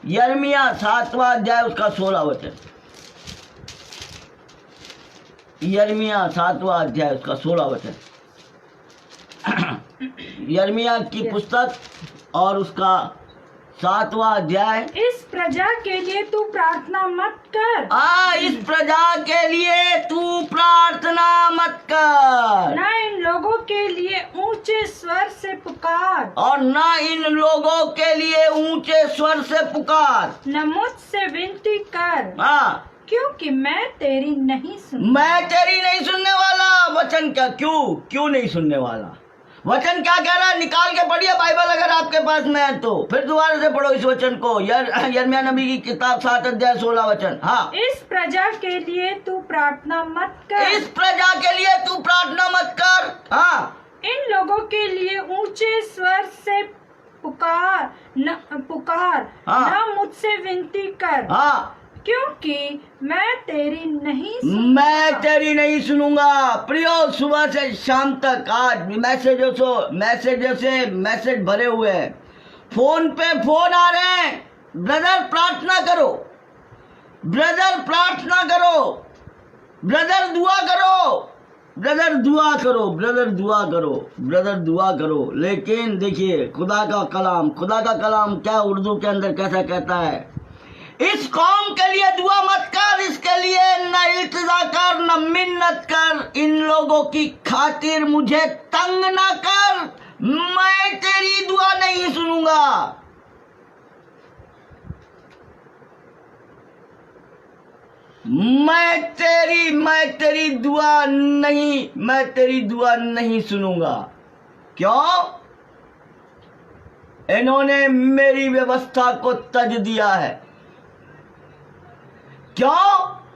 यिर्मयाह 7वां अध्याय उसका 16 वचन। यिर्मयाह 7वां अध्याय उसका 16 वचन। यिर्मयाह की पुस्तक और उसका 7वां अध्याय। इस प्रजा के लिए तू प्रार्थना मत कर। इस प्रजा के लिए तू प्रार्थना मत मत कर, न इन लोगों के लिए ऊंचे स्वर से पुकार, और न इन लोगों के लिए ऊंचे स्वर से पुकार। न मुझसे विनती कर, हाँ, क्योंकि मैं तेरी नहीं सुन। मैं तेरी नहीं सुनने वाला। वचन क्या, क्यों नहीं सुनने वाला? वचन क्या कह रहा है? निकाल के पढ़िए बाइबल अगर आपके पास में है तो। फिर दोबारा से पढ़ो इस वचन को, यिर्मयाह नबी की किताब 7 अध्याय 16 वचन। हाँ, इस प्रजा के लिए तू प्रार्थना मत कर, इस प्रजा के लिए तू प्रार्थना मत कर। हाँ, इन लोगों के लिए ऊंचे स्वर से पुकार, हाँ। न मुझसे विनती कर, हाँ, क्योंकि मैं तेरी नहीं मैं तेरी नहीं सुनूंगा। प्रियो, सुबह से शाम तक आज मैसेज भरे हुए हैं, फोन पे फोन आ रहे हैं। ब्रदर प्रार्थना करो, ब्रदर प्रार्थना करो, ब्रदर दुआ करो, ब्रदर दुआ करो, ब्रदर दुआ करो, ब्रदर दुआ करो। लेकिन देखिए खुदा का कलाम क्या उर्दू के अंदर कैसा कहता है, इस कौम के लिए दुआ मत कर, इसके लिए न इल्तिजा कर, न मिन्नत कर, इन लोगों की खातिर मुझे तंग ना कर, मैं तेरी दुआ नहीं सुनूंगा। मैं तेरी दुआ नहीं सुनूंगा। क्यों? इन्होंने मेरी व्यवस्था को तज दिया है। क्यों?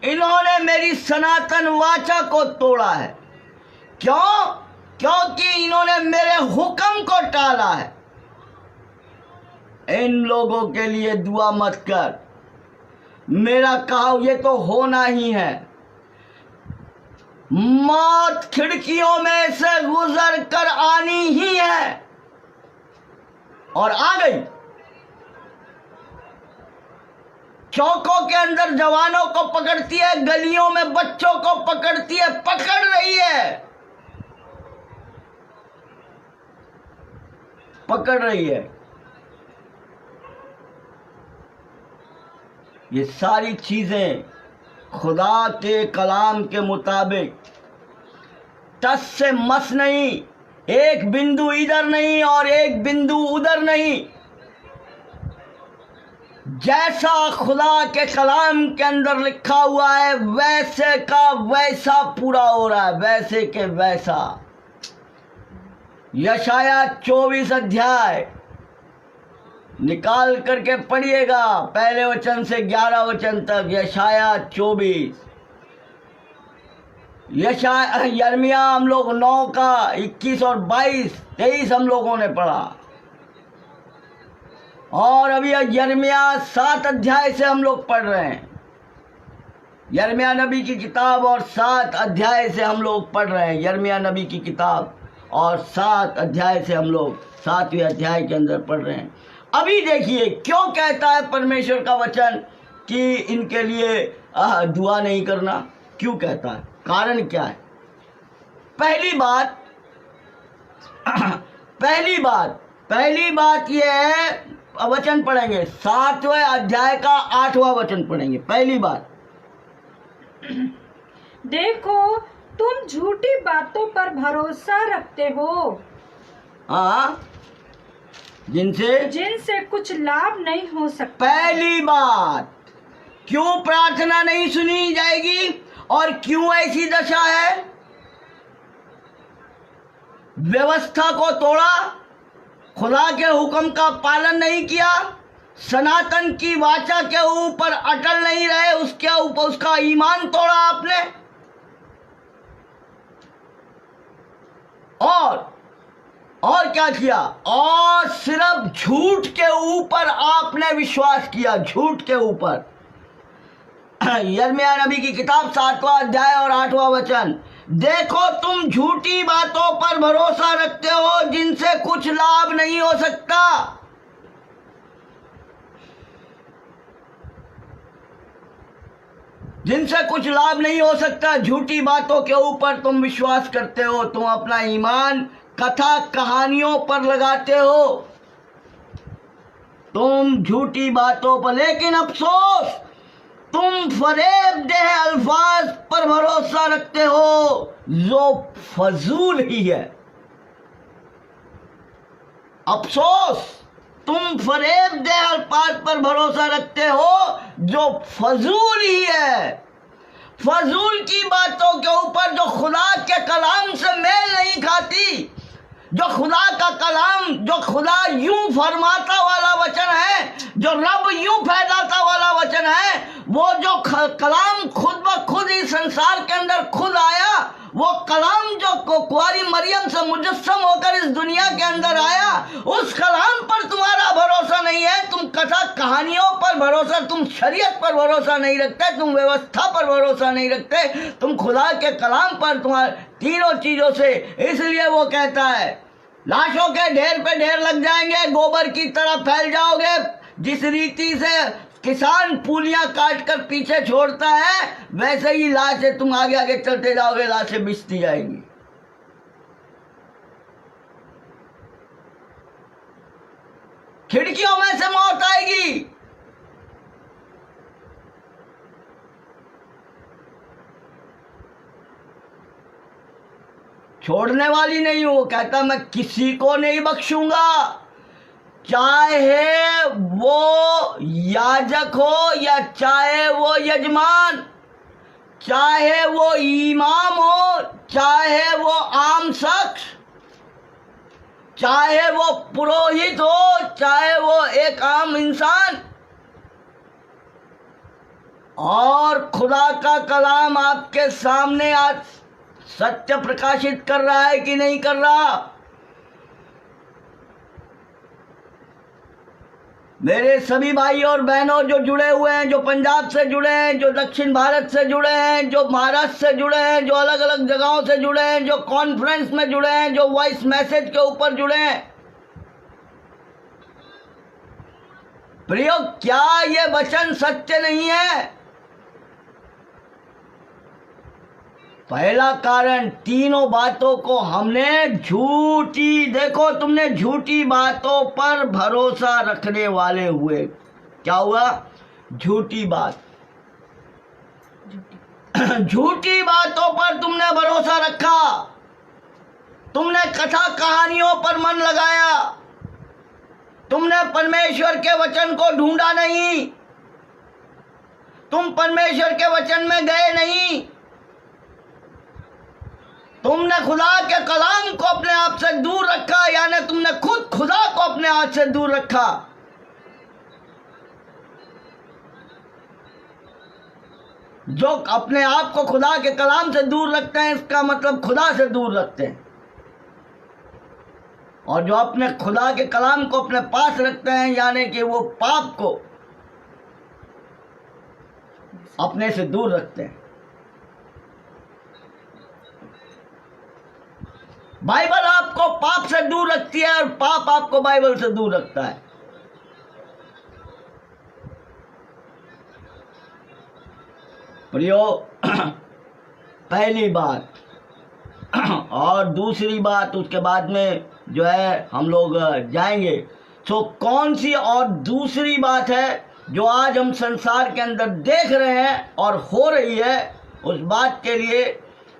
इन्होंने मेरी सनातन वाचा को तोड़ा है। क्यों? क्योंकि इन्होंने मेरे हुक्म को टाला है। इन लोगों के लिए दुआ मत कर। मेरा कहा ये तो होना ही है। मौत खिड़कियों में से गुजर कर आनी ही है, और आ गई। चौकों के अंदर जवानों को पकड़ती है, गलियों में बच्चों को पकड़ती है, पकड़ रही है, पकड़ रही है। ये सारी चीजें खुदा के कलाम के मुताबिक टस से मस नहीं, एक बिंदु इधर नहीं और एक बिंदु उधर नहीं, जैसा खुदा के कलाम के अंदर लिखा हुआ है वैसे का वैसा पूरा हो रहा है, वैसे के वैसा। यशाया 24 अध्याय निकाल करके पढ़िएगा, पहले वचन से 11 वचन तक। यशाया 24, यिर्मयाह हम लोग 9 का 21 और 22-23 हम लोगों ने पढ़ा, और अभी यिर्मयाह 7 अध्याय से हम लोग पढ़ रहे हैं। यिर्मयाह नबी की किताब और 7 अध्याय से हम लोग पढ़ रहे हैं। यिर्मयाह नबी की किताब और 7 अध्याय से हम लोग 7वें अध्याय के अंदर पढ़ रहे हैं। अभी देखिए क्यों कहता है परमेश्वर का वचन कि इनके लिए दुआ नहीं करना। क्यों कहता है, कारण क्या है? पहली बात यह है, वचन पढ़ेंगे 7वें अध्याय का 8वां वचन पढ़ेंगे। पहली बात, देखो तुम झूठी बातों पर भरोसा रखते हो, हाँ, जिनसे कुछ लाभ नहीं हो सकता। पहली बात, क्यों प्रार्थना नहीं सुनी जाएगी और क्यों ऐसी दशा है? व्यवस्था को तोड़ा, खुदा के हुक्म का पालन नहीं किया, सनातन की वाचा के ऊपर अटल नहीं रहे, उसके ऊपर उसका ईमान तोड़ा आपने, और क्या किया? और सिर्फ झूठ के ऊपर आपने विश्वास किया, झूठ के ऊपर। यिर्मयाह नबी की किताब 7वां अध्याय और 8वां वचन, देखो तुम झूठी बातों पर भरोसा रखते हो जिनसे कुछ लाभ नहीं हो सकता। जिनसे कुछ लाभ नहीं हो सकता, झूठी बातों के ऊपर तुम विश्वास करते हो, तुम अपना ईमान कथा कहानियों पर लगाते हो, तुम झूठी बातों पर। लेकिन अफसोस, तुम फरेबदेह अल्फाज पर भरोसा रखते हो जो फजूल ही है। अफसोस, तुम फरेबदेह अल्फाज पर भरोसा रखते हो जो फजूल ही है। फजूल की बातों के ऊपर जो खुदा के कलाम से मेल नहीं खाती, जो खुदा का कलाम, जो खुदा यूं फरमाता वाला वचन है, जो रब यूं फैलाता वाला वचन है, वो जो कलाम खुद ब खुद ही संसार के अंदर खुद आया, वो कलाम जो कुंवारी मरियम से मुजस्सम होकर इस दुनिया के अंदर आया, उस कलाम पर तुम्हारा भरोसा नहीं है। तुम कथा कहानियों पर भरोसा, तुम शरीयत पर भरोसा नहीं रखते, तुम व्यवस्था पर भरोसा नहीं रखते, तुम खुदा के कलाम पर, तुम्हारे तीनों चीजों से। इसलिए वो कहता है लाशों के ढेर पे ढेर लग जाएंगे, गोबर की तरह फैल जाओगे। जिस रीति से किसान पूलियां काट कर पीछे छोड़ता है, वैसे ही लाशें, तुम आगे आगे चलते जाओगे, लाशें बिछती जाएंगी। खिड़कियों में से मौत आएगी। छोड़ने वाली नहीं हूं। वो कहता मैं किसी को नहीं बख्शूंगा, चाहे वो याजक हो या चाहे वो यजमान, चाहे वो इमाम हो, चाहे वो आम शख्स, चाहे वो पुरोहित हो, चाहे वो एक आम इंसान। और खुदा का कलाम आपके सामने आज सत्य प्रकाशित कर रहा है कि नहीं कर रहा? मेरे सभी भाई और बहनों जो जुड़े हुए हैं, जो पंजाब से जुड़े हैं, जो दक्षिण भारत से जुड़े हैं, जो महाराष्ट्र से जुड़े हैं, जो अलग अलग जगहों से जुड़े हैं, जो कॉन्फ्रेंस में जुड़े हैं, जो वॉइस मैसेज के ऊपर जुड़े हैं, प्रियो, क्या ये वचन सत्य नहीं है? पहला कारण, तीनों बातों को हमने झूठी, देखो तुमने झूठी बातों पर भरोसा रखने वाले हुए। क्या हुआ? झूठी बात, झूठी बातों पर तुमने भरोसा रखा। तुमने कथा कहानियों पर मन लगाया, तुमने परमेश्वर के वचन को ढूंढा नहीं, तुम परमेश्वर के वचन में गए नहीं, तुमने खुदा के कलाम को अपने आप से दूर रखा, यानी तुमने खुद खुदा को अपने हाथ से दूर रखा। जो अपने आप को खुदा के कलाम से दूर रखते हैं, इसका मतलब खुदा से दूर रखते हैं। और जो अपने खुदा के कलाम को अपने पास रखते हैं, यानी कि वो पाप को अपने से दूर रखते हैं। बाइबल आपको पाप से दूर रखती है और पाप आपको बाइबल से दूर रखता है। प्रियो, पहली बात। और दूसरी बात उसके बाद में जो है हम लोग जाएंगे। तो कौन सी और दूसरी बात है जो आज हम संसार के अंदर देख रहे हैं और हो रही है, उस बात के लिए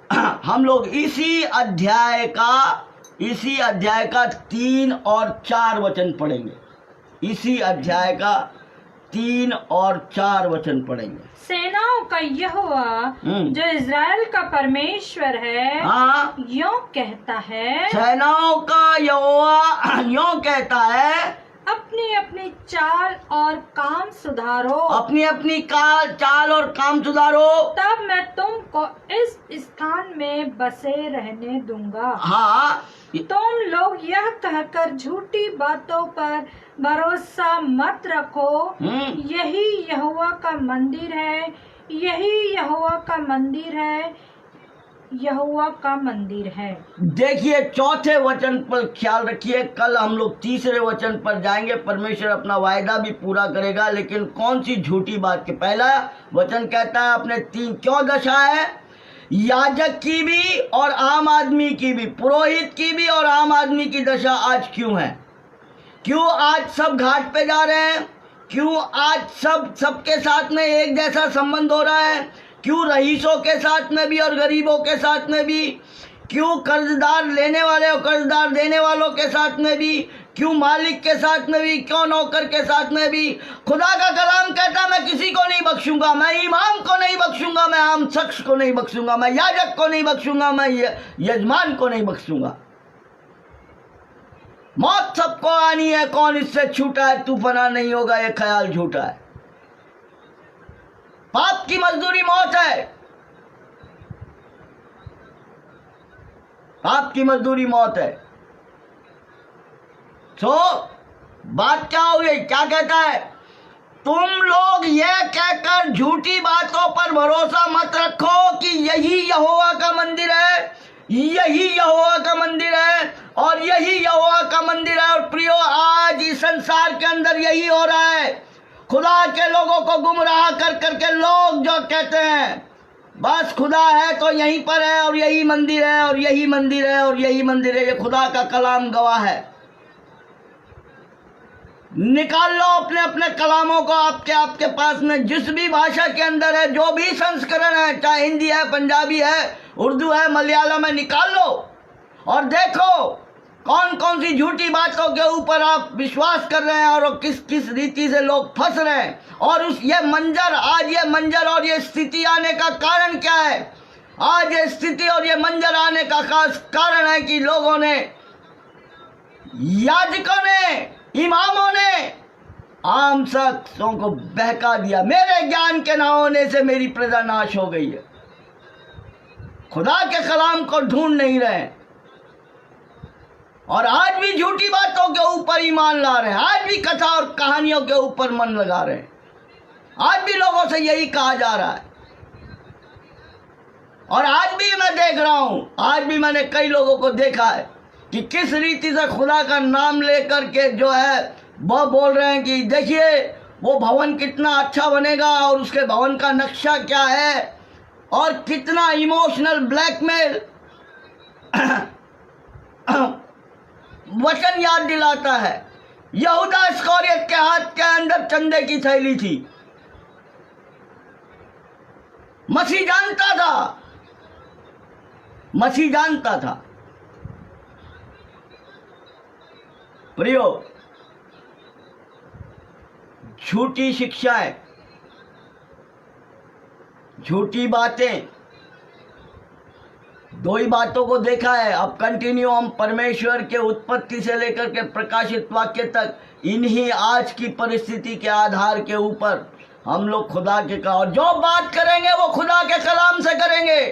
हम लोग इसी अध्याय का 3 और 4 वचन पढ़ेंगे। इसी अध्याय का 3 और 4 वचन पढ़ेंगे। सेनाओं का यहोवा जो इज़राइल का परमेश्वर है, हाँ, यों कहता है। सेनाओं का यहोवा यों कहता है, अपनी अपनी चाल और काम सुधारो, अपनी अपनी चाल और काम सुधारो, तब मैं तुमको इस स्थान में बसे रहने दूंगा। हाँ, तुम लोग यह कहकर झूठी बातों पर भरोसा मत रखो। यही यहोवा का मंदिर है, यही यहोवा का मंदिर है, यहोवा का मंदिर है। देखिए, चौथे वचन पर ख्याल रखिए। कल हम लोग तीसरे वचन पर जाएंगे। परमेश्वर अपना वायदा भी पूरा करेगा, लेकिन कौन सी झूठी बात के? पहला वचन कहता है अपने 3 क्यों दशा है, याजक की भी और आम आदमी की भी, पुरोहित की भी और आम आदमी की दशा आज क्यों है? क्यों आज सब घाट पे जा रहे हैं? क्यों आज सबके साथ में एक जैसा संबंध हो रहा है? क्यों रईसों के साथ में भी और गरीबों के साथ में भी? क्यों कर्जदार लेने वाले और कर्जदार देने वालों के साथ में भी? क्यों मालिक के साथ में भी? क्यों नौकर के साथ में भी? खुदा का कलाम कहता मैं किसी को नहीं बख्शूंगा, मैं इमाम को नहीं बख्शूंगा, मैं आम शख्स को नहीं बख्शूंगा, मैं याजक को नहीं बख्शूंगा, मैं यजमान को नहीं बख्शूंगा। मौत सबको आनी है, कौन इससे छूटा है तू फना नहीं होगा, ये ख्याल झूठा है। पाप की मजदूरी मौत है, पाप की मजदूरी मौत है। तो बात क्या हो गई? क्या कहता है? तुम लोग यह कहकर झूठी बातों पर भरोसा मत रखो कि यही यहोवा का मंदिर है, यही यहोवा का मंदिर है और यही यहोवा का मंदिर है। और प्रियो, आज इस संसार के अंदर यही हो रहा है। खुदा के लोगों को गुमराह कर करके लोग जो कहते हैं बस खुदा है तो यहीं पर है और यही मंदिर है और यही मंदिर है और यही मंदिर है। ये खुदा का कलाम गवाह है। निकाल लो अपने अपने कलामों को आपके पास में, जिस भी भाषा के अंदर है, जो भी संस्करण है, चाहे हिंदी है, पंजाबी है, उर्दू है, मलयालम है, निकाल लो और देखो कौन कौन सी झूठी बातों के ऊपर आप विश्वास कर रहे हैं और किस किस रीति से लोग फंस रहे हैं। और ये मंजर और ये स्थिति आने का कारण क्या है? आज ये स्थिति और ये मंजर आने का खास कारण है कि लोगों ने, याजकों ने, इमामों ने आम शख्सों को बहका दिया। मेरे ज्ञान के ना होने से मेरी प्रजा नाश हो गई है। खुदा के कलाम को ढूंढ नहीं रहे और आज भी झूठी बातों के ऊपर ईमान ला रहे हैं, आज भी कथा और कहानियों के ऊपर मन लगा रहे हैं। आज भी लोगों से यही कहा जा रहा है और आज भी मैं देख रहा हूं, आज भी मैंने कई लोगों को देखा है कि किस रीति से खुदा का नाम लेकर के जो है वह बोल रहे हैं कि देखिए वो भवन कितना अच्छा बनेगा और उसके भवन का नक्शा क्या है, और कितना इमोशनल ब्लैकमेल वचन याद दिलाता है। यहूदा इस्करियोत के हाथ के अंदर चंदे की थैली थी। मसीह जानता था, मसीह जानता था। प्रियो, झूठी शिक्षाएं, झूठी बातें, दो ही बातों को देखा है। अब कंटिन्यू हम परमेश्वर के उत्पत्ति से लेकर के प्रकाशित वाक्य तक इन्हीं आज की परिस्थिति के आधार के ऊपर हम लोग खुदा के का, और जो बात करेंगे वो खुदा के कलाम से करेंगे,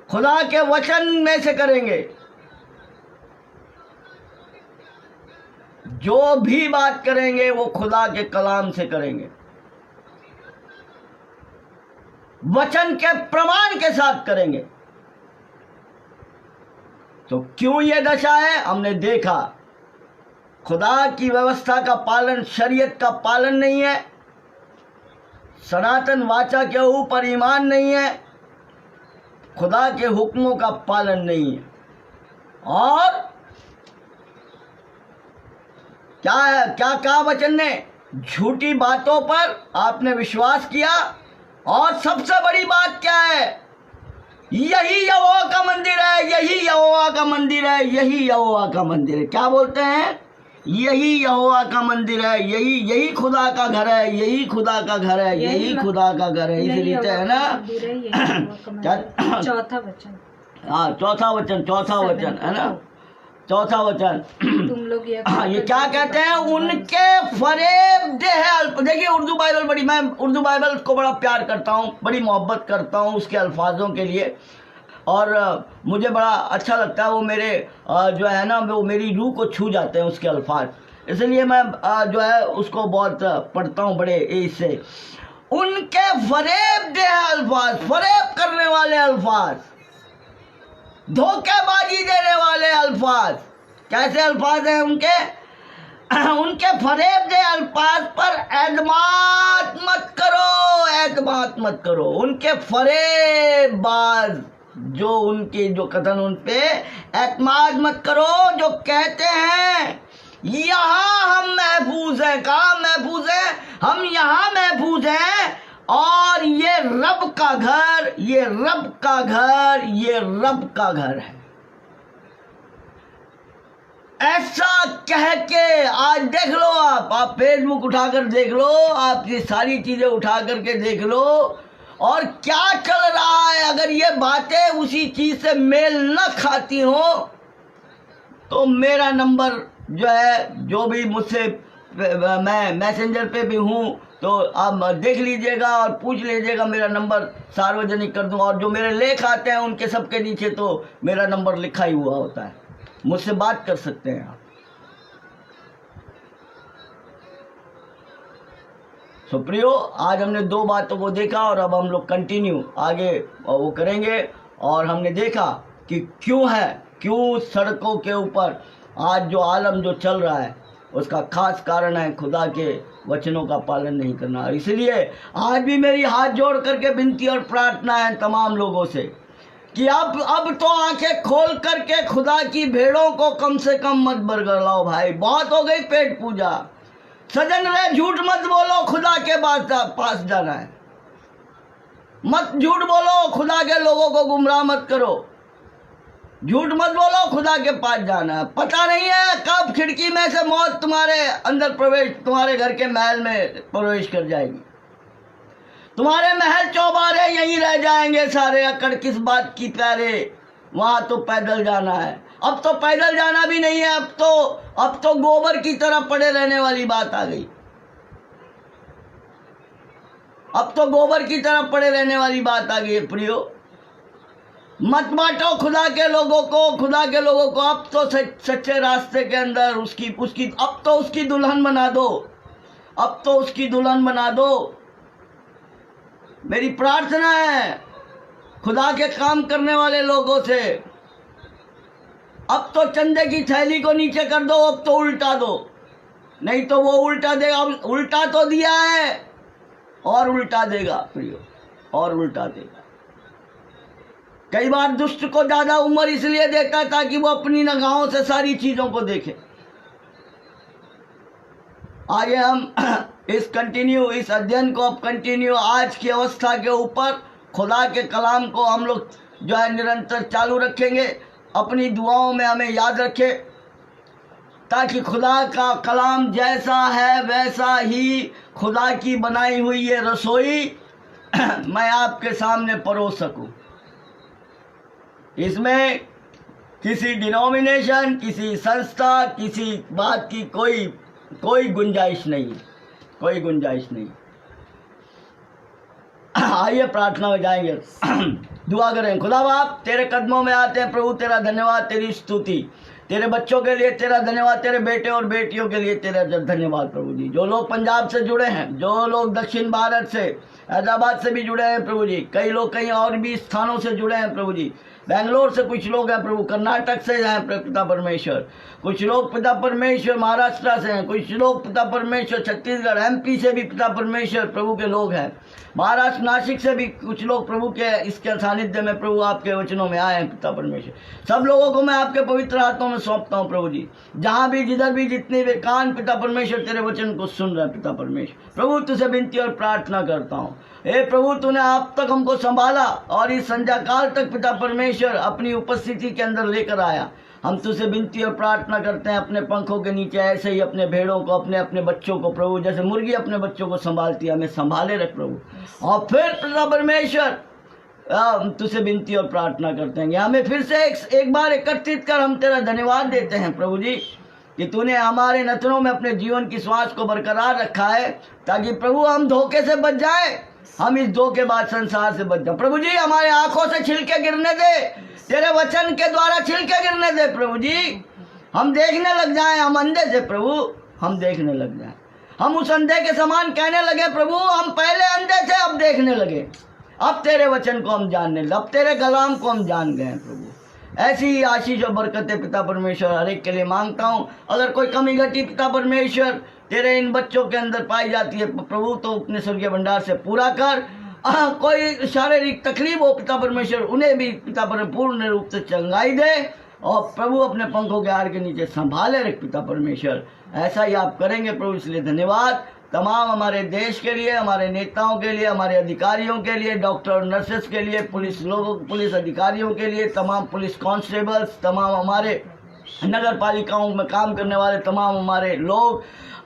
खुदा के वचन में से करेंगे। जो भी बात करेंगे वो खुदा के कलाम से करेंगे, वचन के प्रमाण के साथ करेंगे। तो क्यों ये दशा है? हमने देखा खुदा की व्यवस्था का पालन, शरीयत का पालन नहीं है, सनातन वाचा के ऊपर ईमान नहीं है, खुदा के हुक्मों का पालन नहीं है। और क्या है, क्या कहा वचन ने? झूठी बातों पर आपने विश्वास किया। और सबसे बड़ी बात क्या है? यही यहोवा का मंदिर है, यही यहोवा का मंदिर है, यही यहोवा का मंदिर है। क्या बोलते हैं? यही यहोवा का मंदिर है, यही खुदा का घर है, यही खुदा का घर है, यही खुदा का घर है। इस रीते है ना। चौथा वचन, हाँ चौथा वचन है ना, चौथा वचन। तुम लोग ये क्या कहते हैं? उनके फरेब देह। देखिए उर्दू बाइबल बड़ी, मैं उर्दू बाइबल को बड़ा प्यार करता हूँ, बड़ी मोहब्बत करता हूँ उसके अल्फाजों के लिए, और मुझे बड़ा अच्छा लगता है। वो मेरे जो है ना, वो मेरी रूह को छू जाते हैं उसके अल्फाज, इसलिए मैं जो है उसको बहुत पढ़ता हूँ बड़े इससे। उनके फरेब देह अल्फाज, फरेब करने वाले अल्फाज, धोखेबाजी देने वाले अल्फाज। कैसे अल्फाज हैं उनके? उनके फरेब दे अल्फाज पर एतमाद मत करो, एतमाद मत करो। उनके फरेबबाज जो उनके जो कथन, उन पे एतमाद मत करो। जो कहते हैं यहाँ हम महफूज हैं। कहाँ महफूज हैं? हम यहाँ महफूज हैं। और ये रब का घर, ये रब का घर, ये रब का घर है। ऐसा कह के आज देख लो, आप फेसबुक उठाकर देख लो, आप ये सारी चीजें उठा करके देख लो, और क्या चल रहा है। अगर ये बातें उसी चीज से मेल न खाती हो तो मेरा नंबर जो है, जो भी मुझसे, मैं मैसेंजर पे भी हूँ, तो आप देख लीजिएगा और पूछ लीजिएगा। मेरा नंबर सार्वजनिक कर दूँ, और जो मेरे लेख आते हैं उनके सबके नीचे तो मेरा नंबर लिखा ही हुआ होता है। मुझसे बात कर सकते हैं आप। सुप्रियो, आज हमने 2 बातों को देखा और अब हम लोग कंटिन्यू आगे वो करेंगे। और हमने देखा कि क्यों सड़कों के ऊपर आज जो आलम जो चल रहा है उसका खास कारण है खुदा के वचनों का पालन नहीं करना। इसलिए आज भी मेरी हाथ जोड़ करके विनती और प्रार्थना है तमाम लोगों से कि अब तो आंखें खोल करके खुदा की भेड़ों को कम से कम मत बरगलाओ भाई। बहुत हो गई पेट पूजा। सजन रे, झूठ मत बोलो, खुदा के पास जाना है। मत झूठ बोलो, खुदा के लोगों को गुमराह मत करो। झूठ मत बोलो, खुदा के पास जाना है। पता नहीं है कब खिड़की में से मौत तुम्हारे अंदर तुम्हारे घर के महल में प्रवेश कर जाएगी। तुम्हारे महल चौबारे यहीं रह जाएंगे सारे। अकड़ किस बात की प्यारे, वहां तो पैदल जाना है। अब तो पैदल जाना भी नहीं है, अब तो गोबर की तरह पड़े रहने वाली बात आ गई। अब तो गोबर की तरह पड़े रहने वाली बात आ गई। प्रियो, मत बांटो खुदा के लोगों को। अब तो सच्चे रास्ते के अंदर उसकी अब तो उसकी दुल्हन बना दो। मेरी प्रार्थना है खुदा के काम करने वाले लोगों से, अब तो चंदे की थैली को नीचे कर दो, अब तो उल्टा दो, नहीं तो वो उल्टा देगा। उल्टा तो दिया है और उल्टा देगा प्रियो, और उल्टा देगा। कई बार दुष्ट को ज्यादा उम्र इसलिए देता ताकि वो अपनी निगाहों से सारी चीजों को देखे। आगे हम इस अध्ययन को अब कंटिन्यू आज की अवस्था के ऊपर खुदा के कलाम को हम लोग जो है निरंतर चालू रखेंगे। अपनी दुआओं में हमें याद रखें ताकि खुदा का कलाम जैसा है वैसा ही खुदा की बनाई हुई ये रसोई मैं आपके सामने परोस सकूं। इसमें किसी डिनोमिनेशन, किसी संस्था, किसी बात की कोई गुंजाइश नहीं। आइए प्रार्थना में जाएंगे, दुआ करें। खुदा बाप, तेरे कदमों में आते हैं प्रभु। तेरा धन्यवाद, तेरी स्तुति, तेरे बच्चों के लिए तेरा धन्यवाद, तेरे बेटे और बेटियों के लिए तेरा धन्यवाद प्रभु जी। जो लोग पंजाब से जुड़े हैं, जो लोग दक्षिण भारत से, हैदराबाद से भी जुड़े हैं प्रभु जी, कई लोग कहीं और भी स्थानों से जुड़े हैं प्रभु जी। बेंगलोर से कुछ लोग हैं प्रभु, कर्नाटक से हैं पिता परमेश्वर, कुछ लोग पिता परमेश्वर महाराष्ट्र से हैं, कुछ लोग पिता परमेश्वर छत्तीसगढ़ एमपी से भी पिता परमेश्वर प्रभु के लोग हैं, महाराष्ट्र नासिक से भी कुछ लोग प्रभु के इसके सानिध्य में प्रभु आपके वचनों में आए हैं पिता परमेश्वर। सब लोगों को मैं आपके पवित्र हाथों में सौंपता हूँ प्रभु जी। जहाँ भी जिधर भी जितने भी कान पिता परमेश्वर तेरे वचन को सुन रहे हैं पिता परमेश्वर, प्रभु तुझसे विनती और प्रार्थना करता हूँ। हे प्रभु, तूने आप तक हमको संभाला और इस संध्या काल तक पिता परमेश्वर अपनी उपस्थिति के अंदर लेकर आया। हम तुझसे विनती और प्रार्थना करते हैं, अपने पंखों के नीचे ऐसे ही अपने भेड़ों को, अपने बच्चों को प्रभु, जैसे मुर्गी अपने बच्चों को संभालती है, हमें संभाले रख प्रभु। और फिर पिता परमेश्वर तुझसे विनती और प्रार्थना करते हैं, हमें फिर से एक बार एकत्रित कर हम तेरा धन्यवाद देते हैं प्रभु जी कि तूने हमारे नथनों में अपने जीवन की श्वास को बरकरार रखा है, ताकि प्रभु हम धोखे से बच जाए, हम इस धोखेबाज संसार से बच जाए प्रभु जी। हमारे आंखों से छिलके गिरने दे, तेरे वचन के द्वारा छिलके गिरने दे प्रभु जी। हम देखने लग जाएं, हम अंधे से प्रभु हम देखने लग जाएं, हम उस अंधे के समान कहने लगे प्रभु, हम पहले अंधे थे अब देखने लगे, अब तेरे वचन को हम जानने लगे, अब तेरे कलाम को हम जान गए प्रभु। ऐसी ही आशीष और बरकतें पिता परमेश्वर हर एक के लिए मांगता हूँ। अगर कोई कमी घटी पिता परमेश्वर तेरे इन बच्चों के अंदर पाई जाती है प्रभु, तो अपने स्वर्गीय भंडार से पूरा कर। कोई शारीरिक तकलीफ हो पिता परमेश्वर, उन्हें भी पिता परमेश्वर पूर्ण रूप से चंगाई दे। और प्रभु अपने पंखों के आड़ के नीचे संभाले रख पिता परमेश्वर। ऐसा ही आप करेंगे प्रभु, इसलिए धन्यवाद। तमाम हमारे देश के लिए, हमारे नेताओं के लिए, हमारे अधिकारियों के लिए, डॉक्टर और नर्सेस के लिए, पुलिस अधिकारियों के लिए, तमाम पुलिस कांस्टेबल्स, तमाम हमारे नगर पालिकाओं में काम करने वाले तमाम हमारे लोग,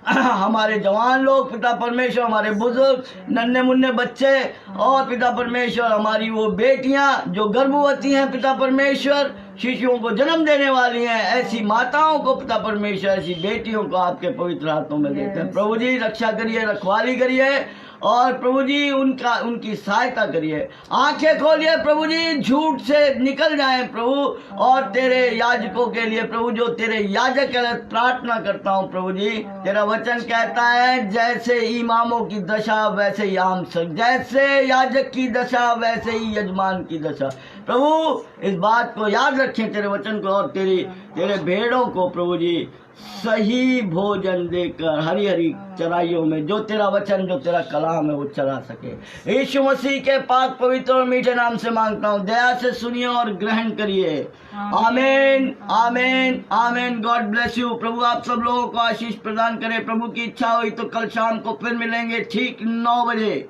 हमारे जवान लोग पिता परमेश्वर, हमारे बुजुर्ग, नन्हे मुन्ने बच्चे, और पिता परमेश्वर हमारी वो बेटियां जो गर्भवती हैं पिता परमेश्वर, शिशुओं को जन्म देने वाली हैं, ऐसी माताओं को पिता परमेश्वर, ऐसी बेटियों को आपके पवित्र हाथों में देते हैं। प्रभु जी रक्षा करिए, रखवाली करिए, और प्रभु जी उनकी सहायता करिए। आंखें खोलिए प्रभु जी, झूठ से निकल जाएं प्रभु, और तेरे याजकों के लिए प्रभु, जो तेरे याजक है, प्रार्थना करता हूं प्रभु जी। तेरा वचन कहता है जैसे इमामों की दशा वैसे ही आम सक, जैसे याजक की दशा वैसे ही यजमान की दशा। प्रभु इस बात को याद रखें, तेरे वचन को, और तेरे भेड़ों को प्रभु जी सही भोजन देकर हरी हरी चराइयों में, जो तेरा वचन, जो तेरा कलाम है, वो चला सके। यीशु मसीह के पाक पवित्र और मीठे नाम से मांगता हूँ, दया से सुनिए और ग्रहण करिए। आमीन, आमीन, आमीन। God bless you. प्रभु आप सब लोगों को आशीष प्रदान करे। प्रभु की इच्छा हुई तो कल शाम को फिर मिलेंगे ठीक 9 बजे।